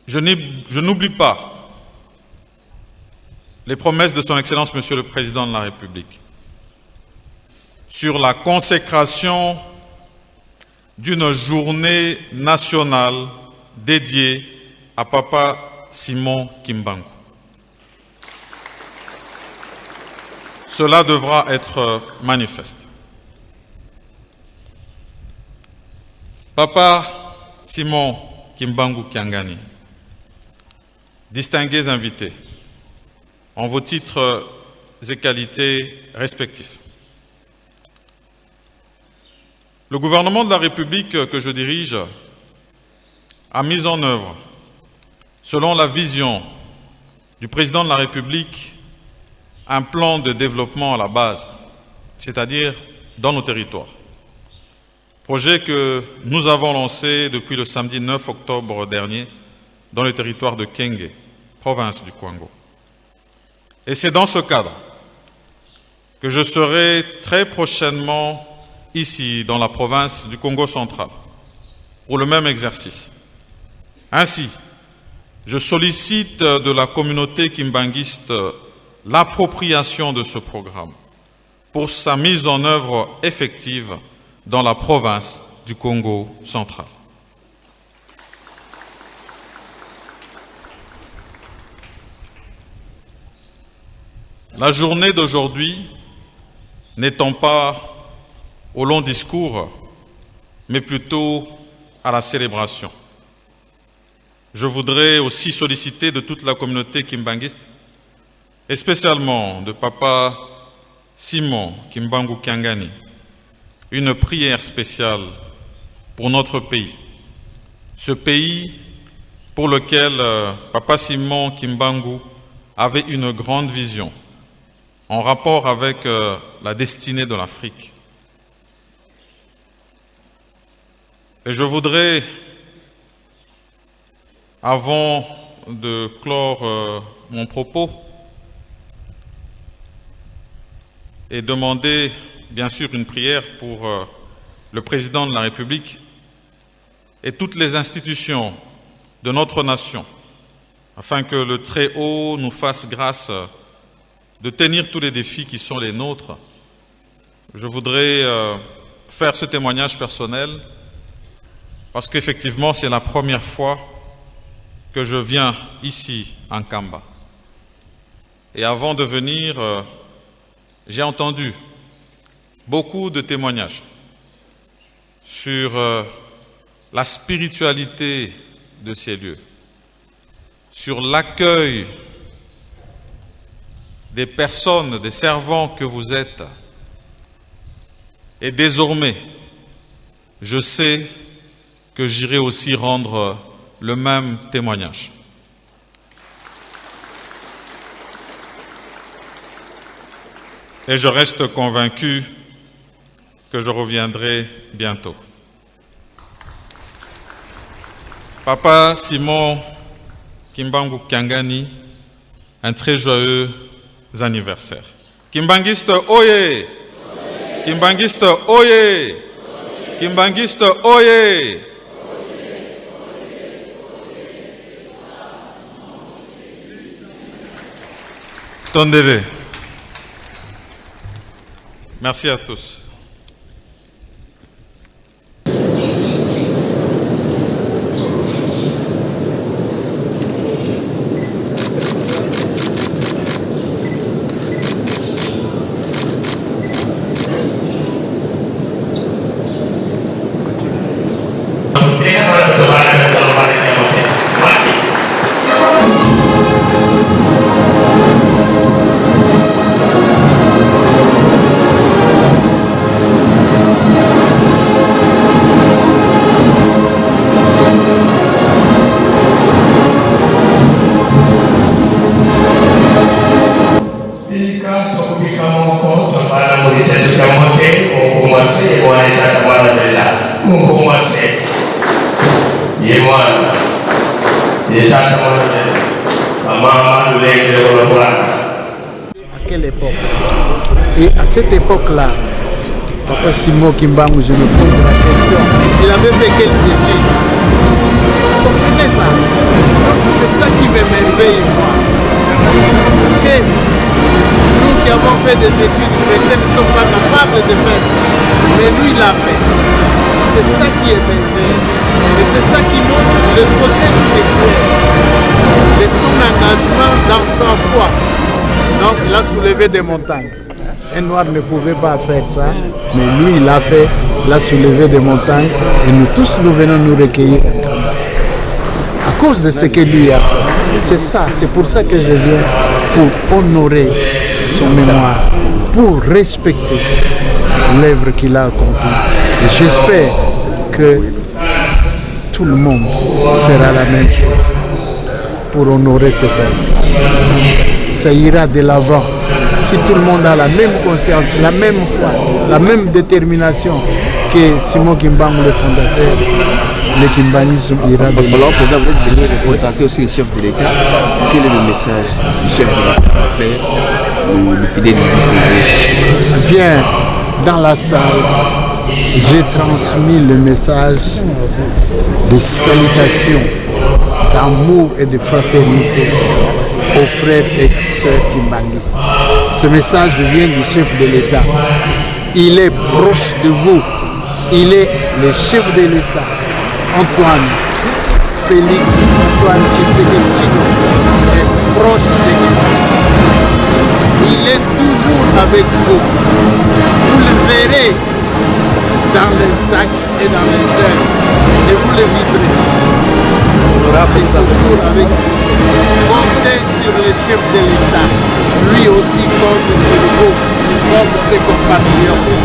je n'oublie pas les promesses de son Excellence Monsieur le Président de la République sur la consécration d'une journée nationale dédiée à Papa Simon Kimbangu. Cela devra être manifeste. Papa Simon Kimbangu Kiangani, distingués invités, en vos titres et qualités respectifs. Le gouvernement de la République que je dirige a mis en œuvre, selon la vision du président de la République, un plan de développement à la base, c'est-à-dire dans nos territoires. Projet que nous avons lancé depuis le samedi 9 octobre dernier dans le territoire de Kenge, province du Kwango. Et c'est dans ce cadre que je serai très prochainement ici, dans la province du Congo central, pour le même exercice. Ainsi, je sollicite de la communauté kimbanguiste l'appropriation de ce programme pour sa mise en œuvre effective dans la province du Congo central. La journée d'aujourd'hui n'étant pas au long discours, mais plutôt à la célébration. Je voudrais aussi solliciter de toute la communauté kimbanguiste, et spécialement de Papa Simon Kimbangu Kiangani, une prière spéciale pour notre pays. Ce pays pour lequel Papa Simon Kimbangu avait une grande vision en rapport avec la destinée de l'Afrique. Et je voudrais, avant de clore mon propos, et demander bien sûr une prière pour le président de la République et toutes les institutions de notre nation, afin que le Très-Haut nous fasse grâce de tenir tous les défis qui sont les nôtres. Je voudrais faire ce témoignage personnel parce qu'effectivement c'est la première fois que je viens ici en Kamba. Et avant de venir, j'ai entendu beaucoup de témoignages sur la spiritualité de ces lieux, sur l'accueil des personnes, des servants que vous êtes. Et désormais, je sais que j'irai aussi rendre le même témoignage. Et je reste convaincu que je reviendrai bientôt. Papa Simon Kimbangu Kiangani, un très joyeux anniversaire. Kimbanguiste Oye! Kimbanguiste Oye! Kimbanguiste Oye! Tondele. Merci à tous. À quelle époque? Et à cette époque-là, Papa Simon Kimbangu, je me pose la question, il avait fait quelles études? Vous comprenez ça? C'est ça qui m'émerveille, moi. médecins. Nous qui avons fait des études, les médecins ne sont pas capables de faire ça. Mais lui, il l'a fait. C'est ça qui est merveilleux. Et c'est ça qui montre le côté spirituel de son engagement dans sa foi. Donc, il a soulevé des montagnes. Un noir ne pouvait pas faire ça, mais lui, il l'a fait. Il a soulevé des montagnes. Et nous tous, nous venons nous recueillir à cause de ce que lui a fait. C'est ça, c'est pour ça que je viens, pour honorer son mémoire, pour respecter l'œuvre qu'il a accomplie. Et j'espère que tout le monde fera la même chose pour honorer cette œuvre. Ça ira de l'avant. Si tout le monde a la même conscience, la même foi, la même détermination que Simon Kimbangu, le fondateur, le kimbanisme ira de l'avant. Vous êtes venu représenter aussi le chef de l'État. Quel est le message du chef de l'État à faire le fidèle du Bien, dans la salle, j'ai transmis le message de salutation, d'amour et de fraternité aux frères et sœurs kimbanguistes. Ce message vient du chef de l'État. Il est proche de vous. Il est le chef de l'État. Antoine Félix Antoine Tshisekedi est proche de vous. Il est toujours avec vous. Vous le verrez dans les actes et dans les œuvres. Et vous le vivrez. Il est toujours avec vous. Comptez sur le chef de l'État. Lui aussi compte sur vous, comme ses compatriotes.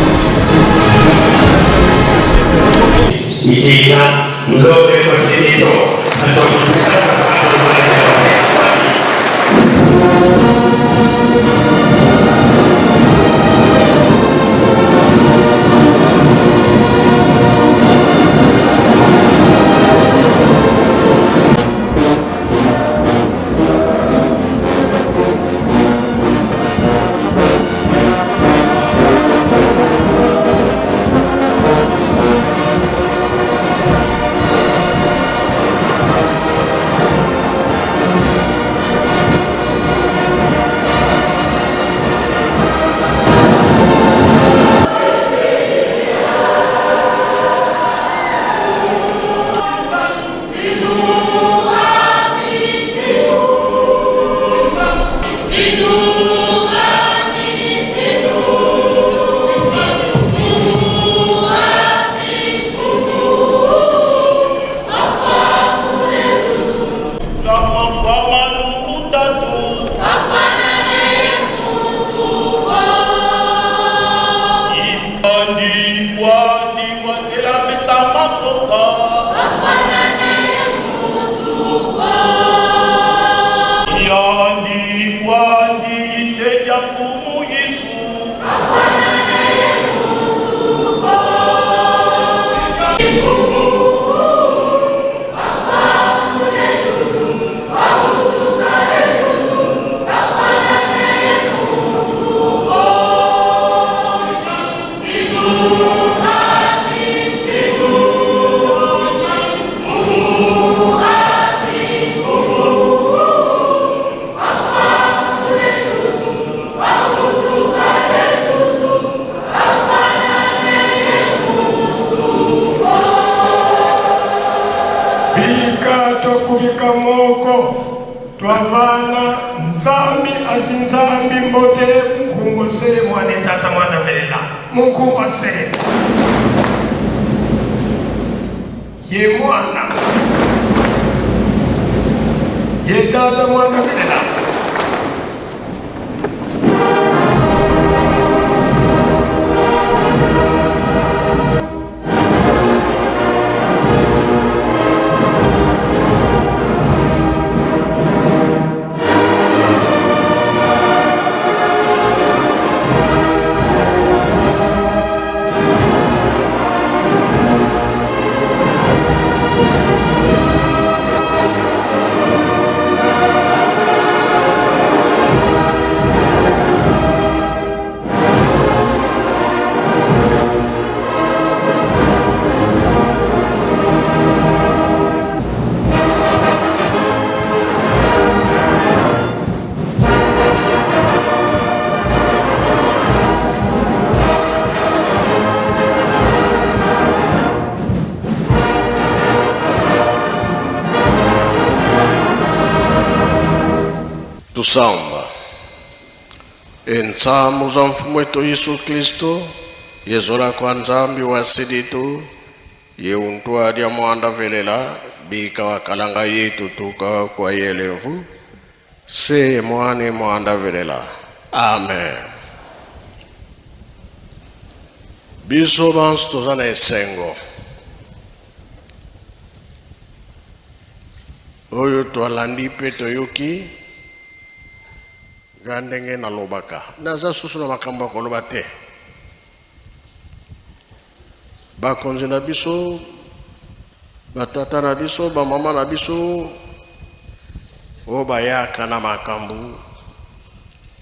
tusamba. Ensamu za mfumu wetu Yesu Kristo, yezola kwa nzambi wa siditu, yeuntua dia mwanda velela, bika wakalanga yetu tuka kwa yelemvu, se mwani mwanda velela. Amen. Biso bansu tozana esengo. Oyo twalandi pe toyoki gandenge na lobaka. Naza susu na makambo koloba te. Bakonzi na biso, batata na biso, bamama na biso, o bayaka na makambo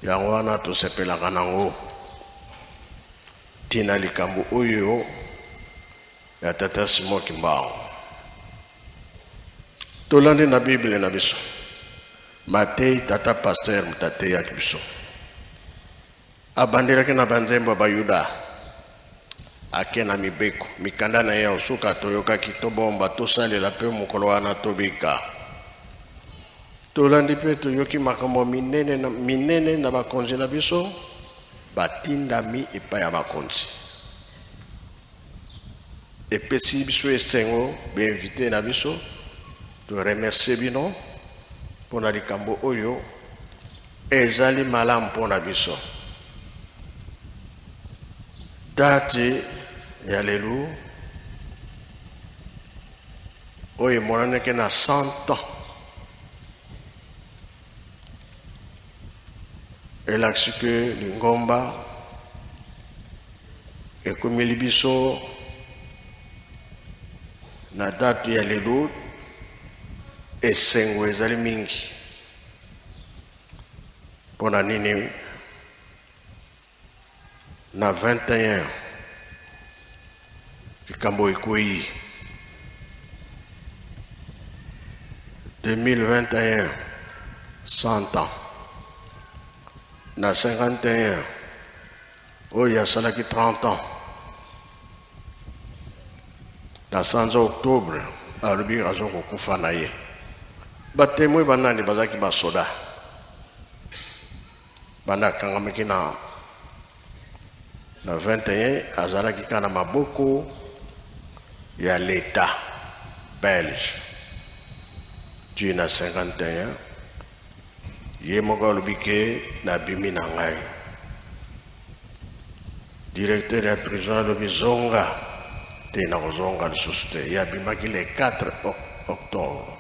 yango wana tosepelaka nango. Tina likambo oyo ya tata Simon Kimbangu. Tolande na Bible na biso. Matei tata pasteur mutate ya biso. Abanderake na banzembo ba Yuda. Ake na mibeko. Mikanda na ya osuka toyoka kitobomba tosalela pe mukolo wana tobika. Tolandi pe toyoki makambo minene na bakonzi na biso. Batindami epa ya bakonzi. Epesi biso esengo be invité na biso. To remercier bino pona likambo oyo ezali malamu pona biso. Date ya lelo oyo monaneke na 100 ans. Elakisi ke lingomba ekomeli biso na date ya lelo esengo ezali mingi. Pona nini na 21 likambo ekoyi 2021 100 ans. Na 51 oyo asalaki 30 ans. Na 100 octobre alobi azokokufa na ye. Batemwe banani bazaki basoda. Banda kangamiki na 21 azalaki kana maboko ya l'État belge. Tu na 51 ye moko alobi ke na bimi na ngai. Directeur ya prison alobi zonga te na kozonga lisusu te. Ya bimaki le 4 octobre.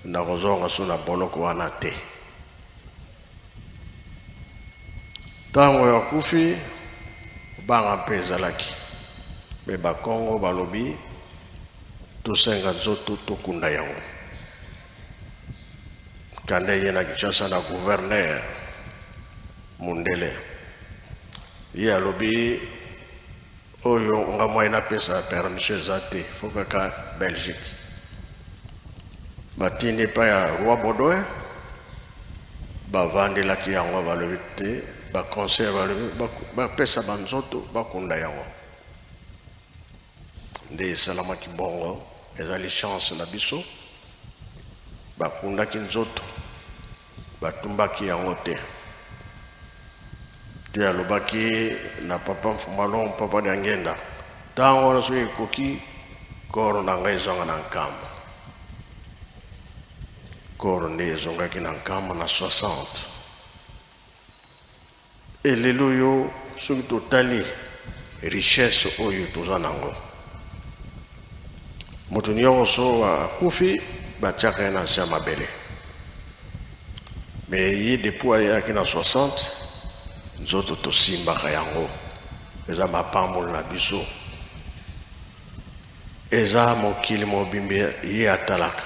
Na kozonga suna boloko wana te. Tango ya kufi banga mpe ezalaki. Me bakongo balobi tosenga nzoto tokunda yango. Kande ye na Kinshasa na gouverneur Mundele. Ye alobi oyo nga mwa ina pesa permission zate fokaka Belgique. Batindi pa ya roi Baudouin bavandelaki yango balobi te baconseil balobi bapesa banzoto bakunda yango. Nde esalamaki bongo ezali chance na biso bakundaki nzoto batumbaki yango te. Te alobaki na papa Mfumalon papa de Ngenda tango wana soki ekoki koro na ngai ezonga na nkamba. Koro nde ezongaki na nkamba na 60. Elelo yo soki totali richesse oyo toza nango. Moto nyonso akufi batiaka ye na nse ya mabele. Me ye depuis ayaki na 60 nzoto tosimbaka yango. Eza mapambolo na biso. Eza mokili mobimbi ye atalaka.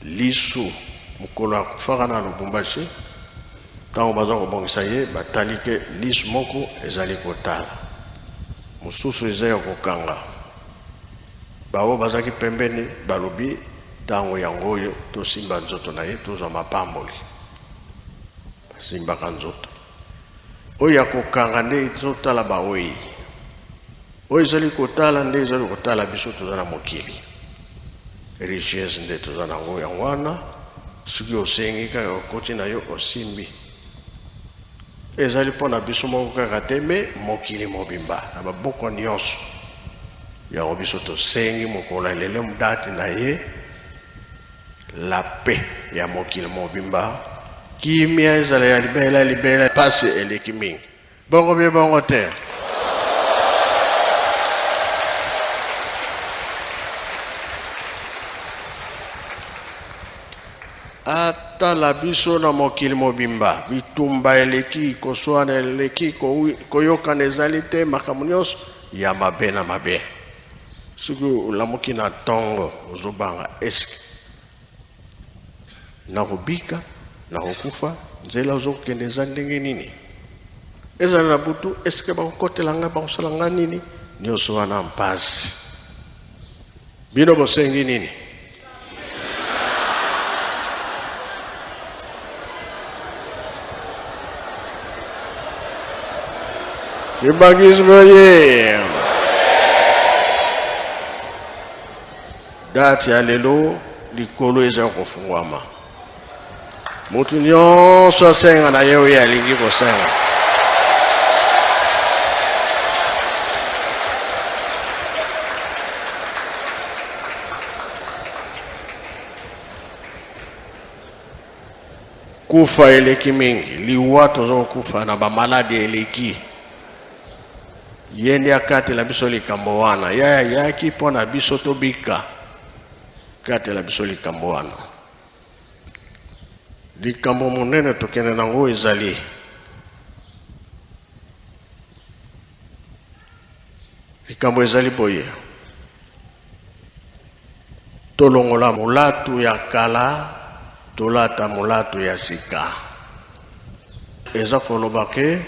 Lisu mukolo akufaka na Lubumbashi tango baza kobongisa ye batali ke lisu moko ezali kotala. Mosusu eza ya kokanga. Bao bazaki pembeni balobi tango yango oyo tosimba nzoto na ye tozwa mapamboli. Simbaka nzoto. Oyo akokanga nde ezotala baoyi. Oyo ezali kotala nde ezali kotala biso toza na mokili. Richesse nde toza nango yango wana soki osengi kaka okoti na yo osimbi ezali mpona biso moko kaka te me mokili mobimba na baboko nyonso yango biso tosengi mokolo lelo date na ye la paix ya mokili mobimba kimia ezala ya libela pasi eleki mingi bongo bie bongo te ata la biso na mokili mobimba bitumba eleki koswana eleki koyokana ezali te makambo nyonso ya mabe na mabe soki olamuki na ntongo ozobanga eske nakobika nakokufa nzela ozokende eza ndenge nini ezali na butu eske bakokotela ngai bakosala ngai nini nyonso wana mpasi bino bosengi nini Kimbangisme ye date ya lelo likolo eza kofungwama mutu nyonso asenga na ye oyo alingi kosenga kufa eleki mingi liwa tozo kufa na bamaladi eleki yende akate la biso likambo wana yaki mpona biso tobika kate la biso likambo wana likambo monene tokende nango ezali likambo ezali boye tolongola mulatu ya kala tolata mulatu ya sika eza koloba ke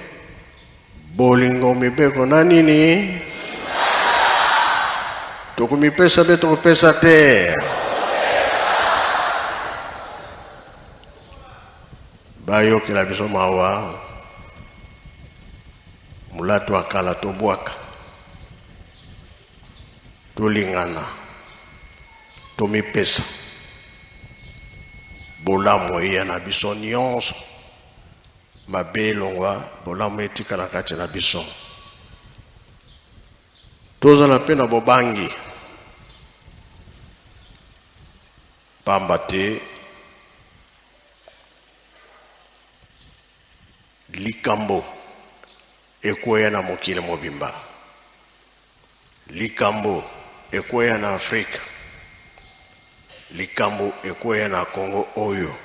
bolingo mibeko na nini tokumipesa be tokupesa te bayokela biso mawa mulatu akala tobwaka tolingana tomipesa bolamu eya na biso nyonso mabe elongwa bolamu etikala kati na biso tozala mpe na bobangi pamba te likambo ekweya na mokili mobimba likambo ekweya na Afrika likambo ekweya na Congo oyo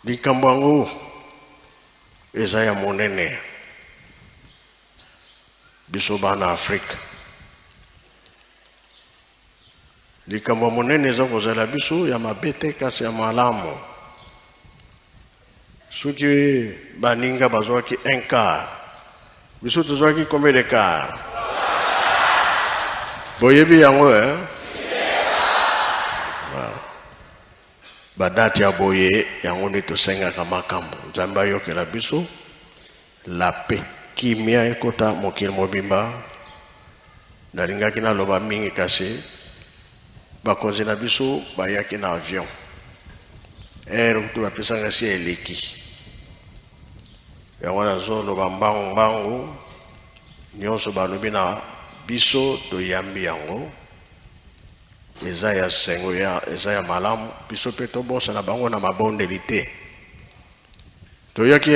likambo yango eza ya monene biso bana Afrika likambo monene eza kozala biso ya mabete kasi ya malamu soki baninga bazwaki 1 quart biso tozwaki combien de quart boyebi yango badati ya boye yango nde tosengaka makambo nzambe ayokela biso la paix kimia ekota mokili mobimba nalingaki naloba mingi kasi bakonzi na biso bayaki na avion kutu bapesanga si eleki yango nazoloba mbangu nyonso balobi na biso toyambi yango eza ya sengo eza ya malamu biso pe tobosa na bango na mabondeli te toyoki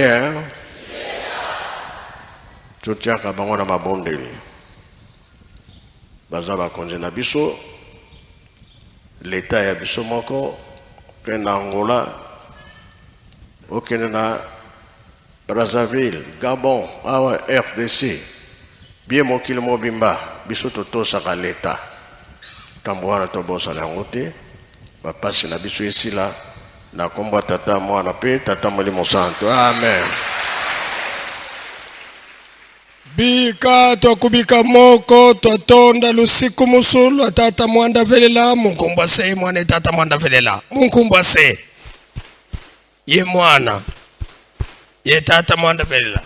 totiaka bango na mabondeli baza bakonzi na biso leta ya biso moko ke na Angola okende na Brazzaville Gabon awa RDC bien mokili mobimba biso totosaka leta kambo wana tobosana yango te bapasi na biso esila na kombo tata mwana pe tata molimo santo amen bika twakubika moko twatonda lusiku musulu atata mwanda velela munkumbwa se mwana tata mwanda velela munkumbwa se ye mwana ye tata mwanda velela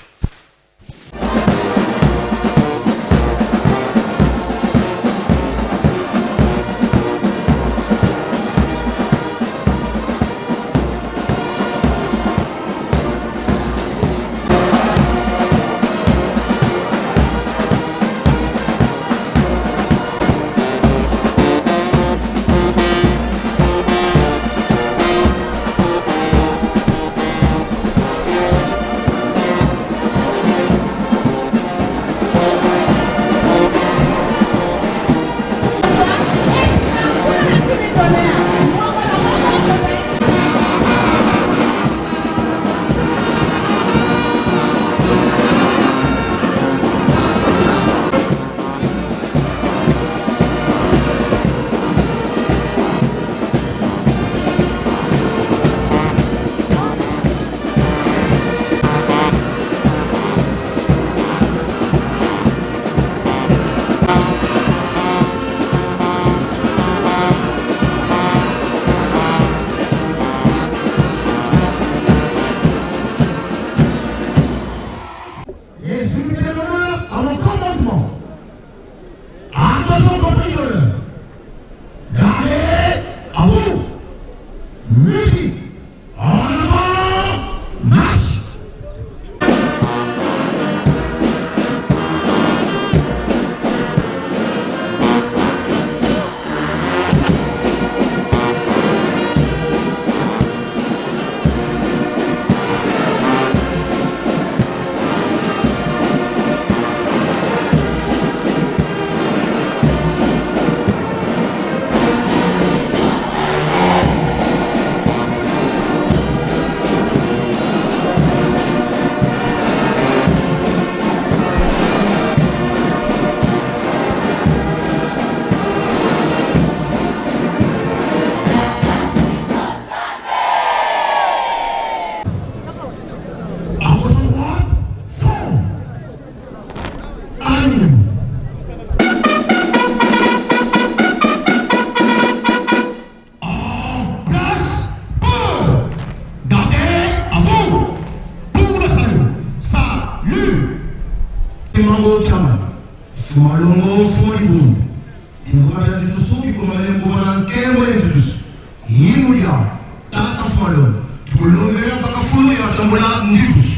Fumalongo, Fumalibum. Il faut que tu te souviens que le gouvernement est tous. Imudia, Tata Fumalon. Pour l'homme, il y a pas de foulou, il y a un tambola, Nzibus.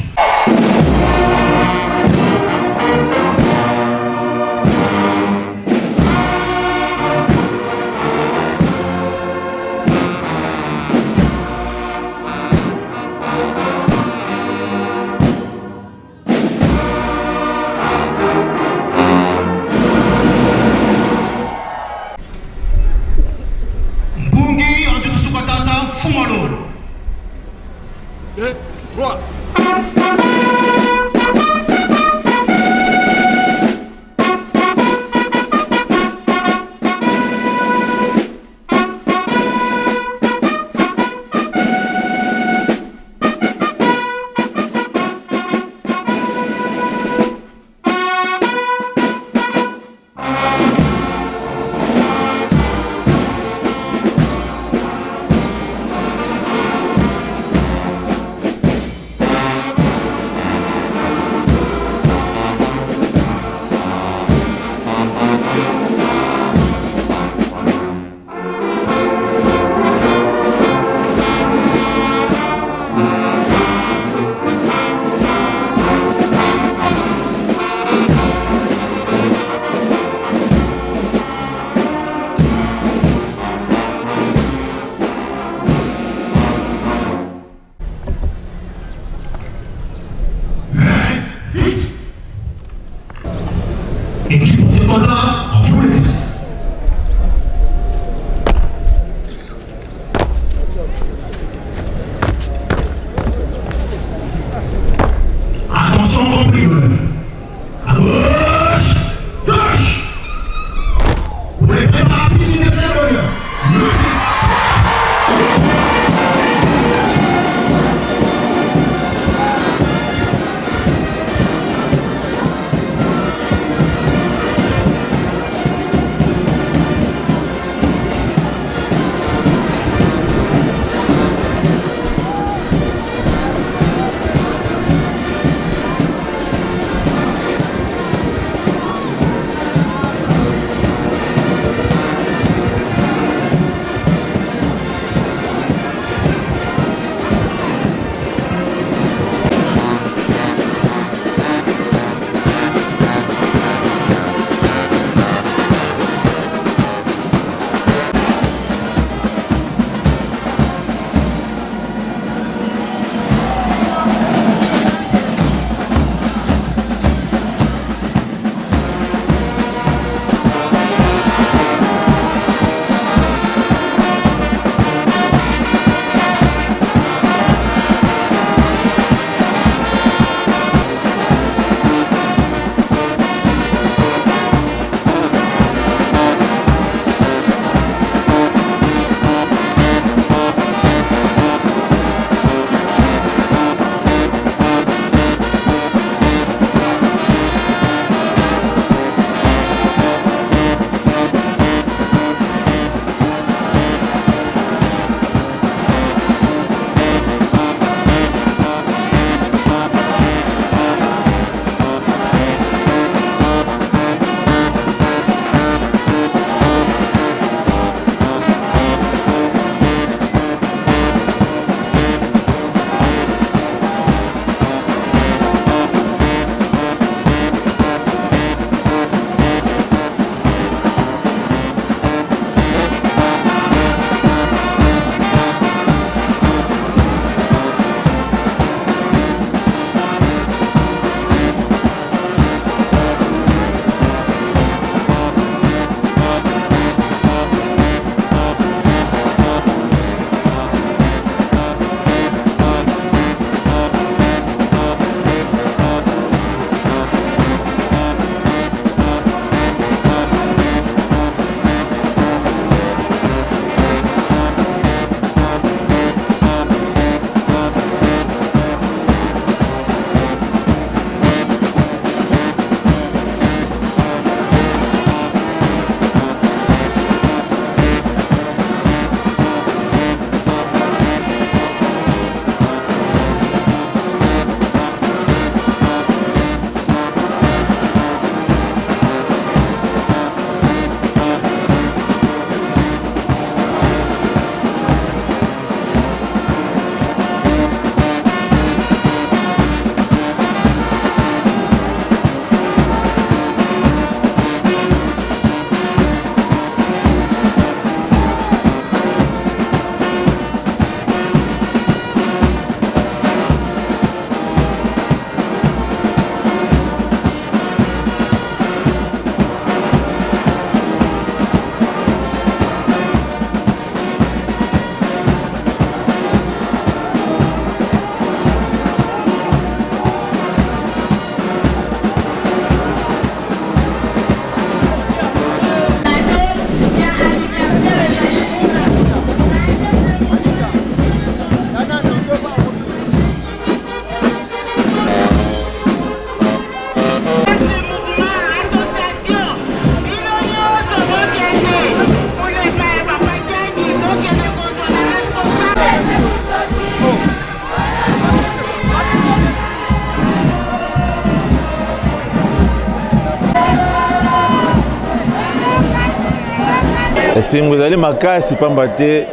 Si vous allez makasi pambate, c'est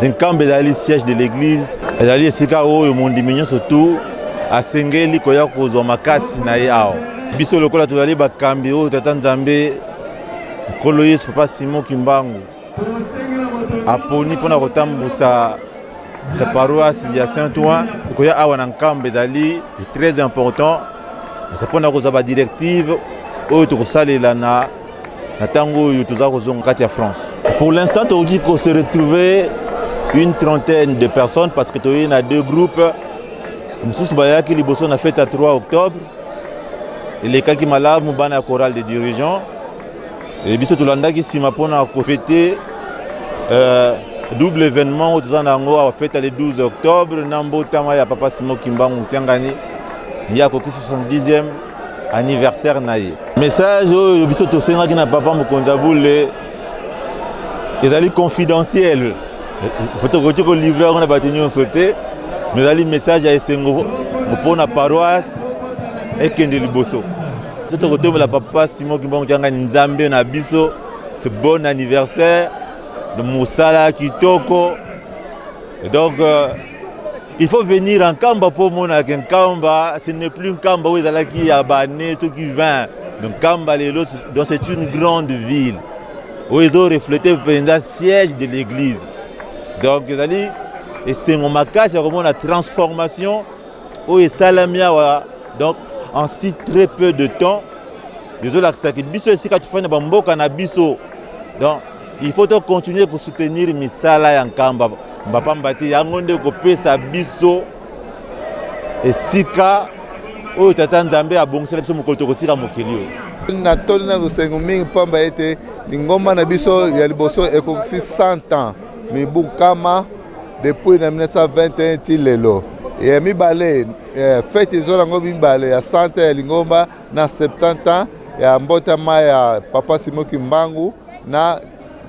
un camp de siège de l'église. Vous allez esika oyo mon dimignon surtout à Sengeli koya kozwa makasi na yao. Biso lokola tu allez bakambi oyo tata Nzambe kolo Yesu Papa Simon Kimbangu. Aponi pona kotambusa sa paroisse ya Saint-Ouen koya awa na camp ezali très important. Répondre aux directives oyo tokosalela na tango oyo toza kozonga kati ya France. Pour l'instant, on dit qu'on s'est retrouvé une trentaine de personnes parce que il y a deux groupes. Nous sommes qui liboso na fête à 3 octobre. Et les cas qui malades nous ban la chorale des dirigeants. Et biso tulanda qui sima pona ko fêter double événement au Zanango a fête le 12 octobre nambo tama ya Papa Simon Kimbangu Tiangani. Il y a 70e anniversaire naïe. Message au biso to senga ki na papa Mokonzaboule ezali confidentiel. Peut-être que le livreur on a battu on sauté mais ezali message à esengo pour na paroisse et kende liboso. Tout côté la papa Simon Kimbangu Tiangani Nzambe na biso ce bon anniversaire de Moussala Kitoko. Et donc il faut venir en Kamba pour mon Kamba, ce n'est plus un Kamba où il y a Bané, ceux qui viennent. Donc Kamba, c'est une grande ville où ils ont reflété le siège de l'église. Donc et c'est mon macasse, c'est vraiment la transformation où il Salamia, donc en si très peu de temps. Désolé, c'est biso ici quand tu fais un bambo canabiso. Donc il faut continuer à soutenir Misala en Kamba. Mbapambati yangonde kopesa biso esika oyo tata Nzambe abongisela biso mokolo tokotika mokili na toli na bosengo mingi pamba ete lingomba na biso ya liboso ekokisi 100 ans mibu kama depuis na 1921 ti lelo e mibale fete ezolango mibale ya 100 ans ya lingomba na 70 ans ya mbotama ya Papa Simon Kimbangu na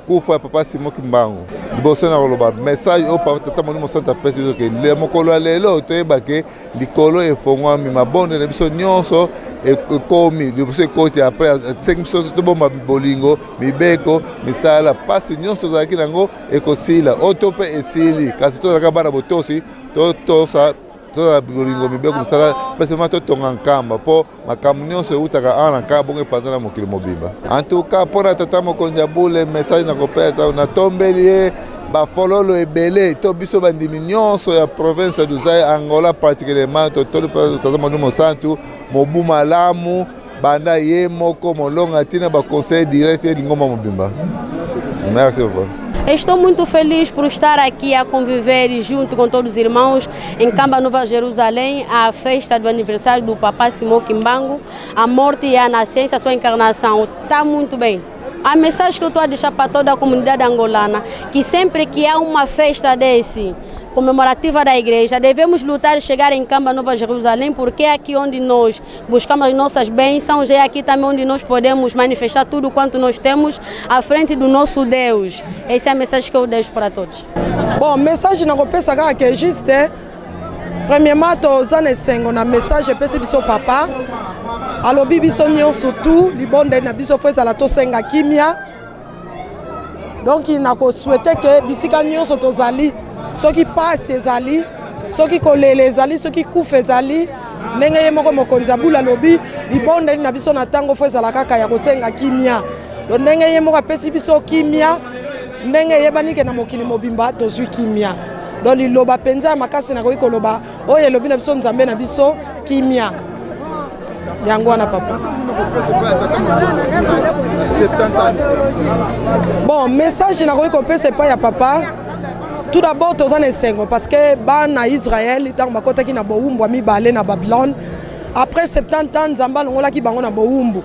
kufa ya Papa Simon Kimbangu. Liboso na koloba message au Papa Tata Monimo Santa pesi ke le mokolo lelo toyeba ke likolo efongwa mi mabonde na biso nyonso ekomi liboso ekoti après 5 biso to bomba bolingo mibeko misala pasi nyonso zalaki nango ekosila otope esili kasi to zaka bana botosi to sa toza bolingo mibeko misala pesi ma to tonga nkamba po makambo nyonso eutaka ana nkamba bongo epanza na mokili mobimba. En tout cas pona Tata Mokonzaboule message na kopeta na tombeli bafololo ebele to biso bandimi nyonso ya province du Zaïre Angola particulièrement to Tata Monimo Santu mobu malamu banda ye moko molonga tina ba conseil direct lingoma mobimba. Merci beaucoup. Estou muito feliz por estar aqui a conviver junto com todos os irmãos em Kamba Nova Jerusalém, a festa do aniversário do Papa Simon Kimbangu, a morte e a nascença, a sua encarnação. Está muito bem. A mensagem que eu estou a deixar para toda a comunidade angolana, que sempre que há uma festa desse, comemorativa da igreja, devemos lutar e chegar em Kamba Nova Jerusalém, porque é aqui onde nós buscamos as nossas bênçãos, é aqui também onde nós podemos manifestar tudo quanto nós temos à frente do nosso Deus. Essa é a mensagem que eu deixo para todos. Bom, mensagem na pensa que existe, premièrement, tozanesengo na message pesi biso papa, alobi biso nyonso tu, libonde na biso fo ezala tosenga kimia. Donc il n'a qu'à souhaiter que bisika nyonso tozali soki pasi ezali, soki kolele ezali, soki kufa ezali, ndenge ye moko Mokonzaboule alobi libonde na biso na tango fo ezala kaka ya kosenga kimia. Donc ndenge ye moko apesi biso kimia, ndenge yebani ke na mokili mobimba tozwi kimia. Donc liloba penza makasi na koyi koloba oyo elobi na biso Nzambe na biso kimia. Yango wana papa. Bon, message na koyi kopesa pa ya papa. Tout d'abord, tous en esengo parce que bana Israël tant bakota ki na boumbu mibale na Babylone. Après 70 ans Nzamba longola ki bango na boumbu.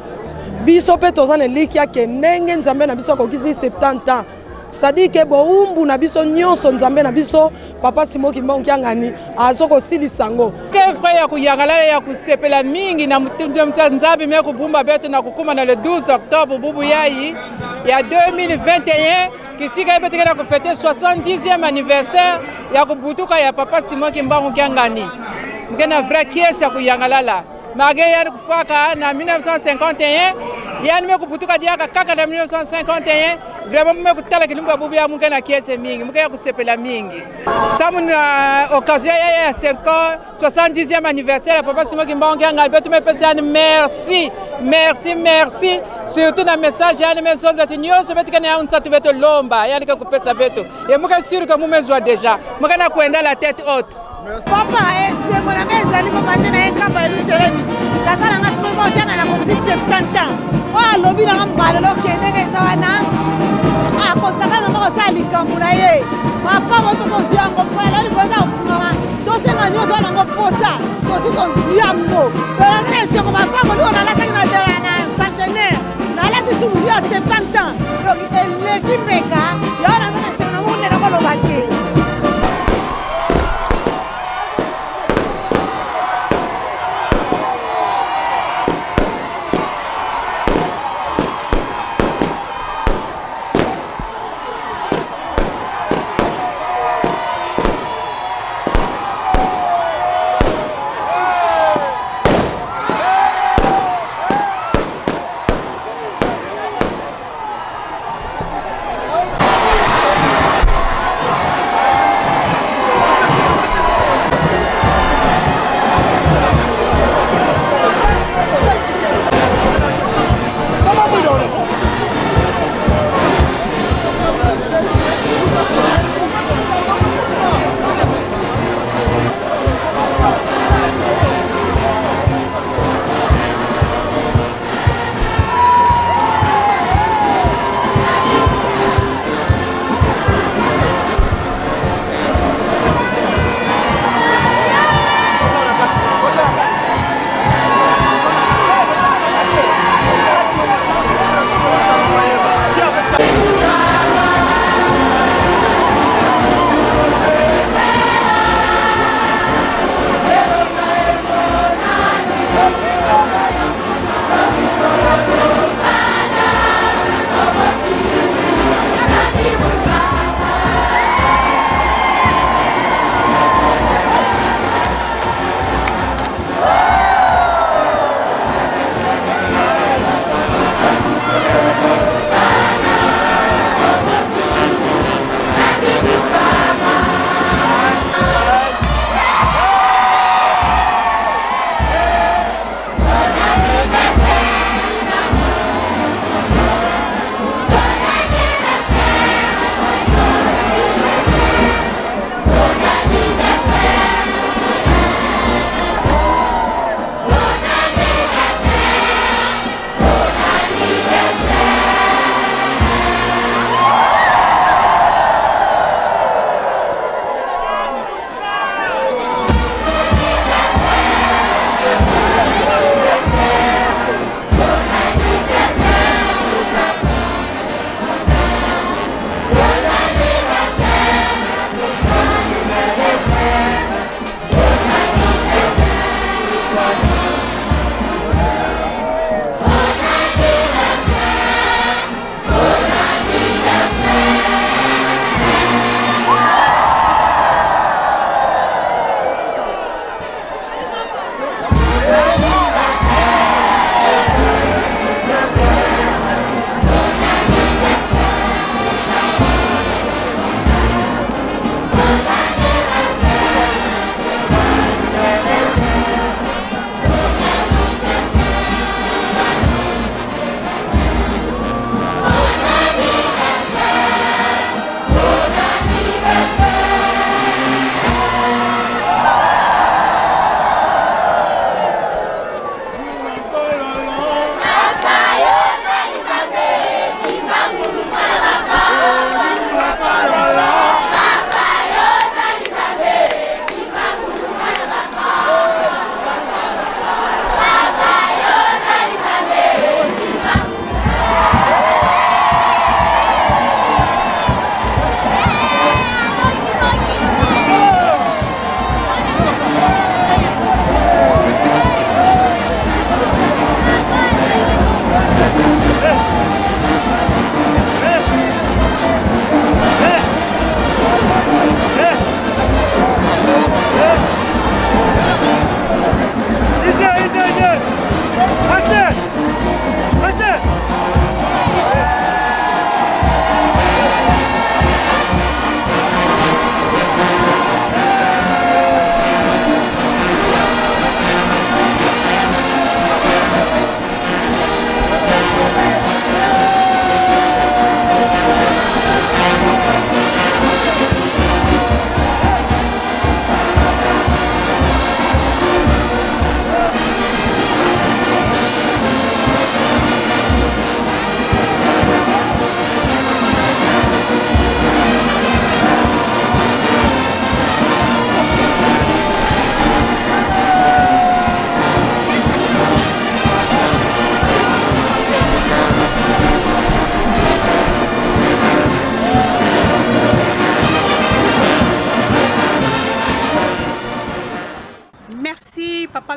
Biso pe tous en eliki ya ke ndenge Nzambe na biso ko kisi 70 ans. C'est-à-dire que boumbu na biso nyonso Nzambe na biso Papa Simon Kimbangu Kiangani azoko silisango. Ke frère ya kuyangala ya kusepela mingi na Nzambe me kubumba beto na kukuma na le 12 octobre bubu yayi ya 2021 kisika ipeteke na kufete 70e anniversaire ya kubutuka ya Papa Simon Kimbangu Kiangani. Mkena vrai kiesi ya kuyangalala. Mage ya kufaka na 1951 yani me kuputuka diaka kaka na 1951 vraiment me kutala kilimba bubu ya munga na kiese mingi munga ya kusepela mingi samuna occasion ya 5 ans 70e anniversaire ya Papa Simon Kimbangu ngalbetu me pesani merci surtout na message yani me zonza tinyoso betikana ya unsa tuveto lomba yani ka kupesa beto ya munga sûr que mumezwa déjà munga na kuenda la tête haute papa ese mona ngeza ni papa tena enkamba eluselemi tatala ngati mama otanga na komsiste 70 ans wa lobi na mbala lokende ngeza wana akontaka na mama sali kamuna ye papa moto to ziango pala li boza ufuma to se manyo to na ngoposa to si to ziango pala ngese ko papa mo na la tanga na centenaire na la ti sumu ya 70 ans donc elle qui meka ya na ngese na mo na ko bake.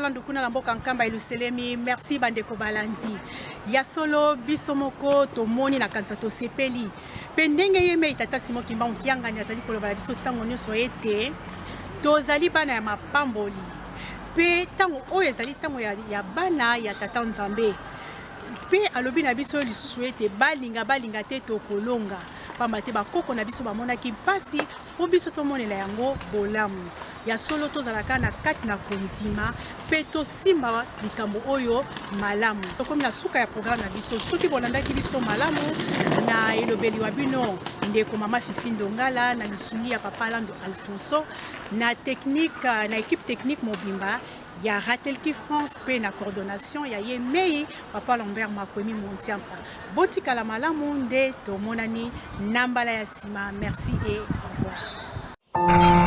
lando kuna la mboka nkamba Eluselemi. Merci bandeko balandi. Ya solo bisomoko tomoni na kanisa to sepeli. Pendenge yeme itata Simon Kimbangu kiangani azali koloba la biso tango nyonso ete tozali bana ya mapamboli. Pe tango oyo ezali tango ya bana ya tata Nzambe. Pe alobi na biso lisusu ete balinga te tokolonga. Pambate bakoko na biso bamonaki mpasi po biso tomonela yango bolamu. Ya solo tozalaka na kati na konzima pe tosimba likambo oyo malamu. Tokomi na suka ya programme na biso soki bolandaki biso malamu na elobeli wa bino ndeko mama Fifi Ndongala na lisuni ya papa Lando Alfonso na technique na équipe technique mobimba ya Ratelki France pe na coordination ya Yemei papa Lambert Makwemi Montiampa. Botika la malamu nde tomonani nambala ya sima. Merci et au revoir.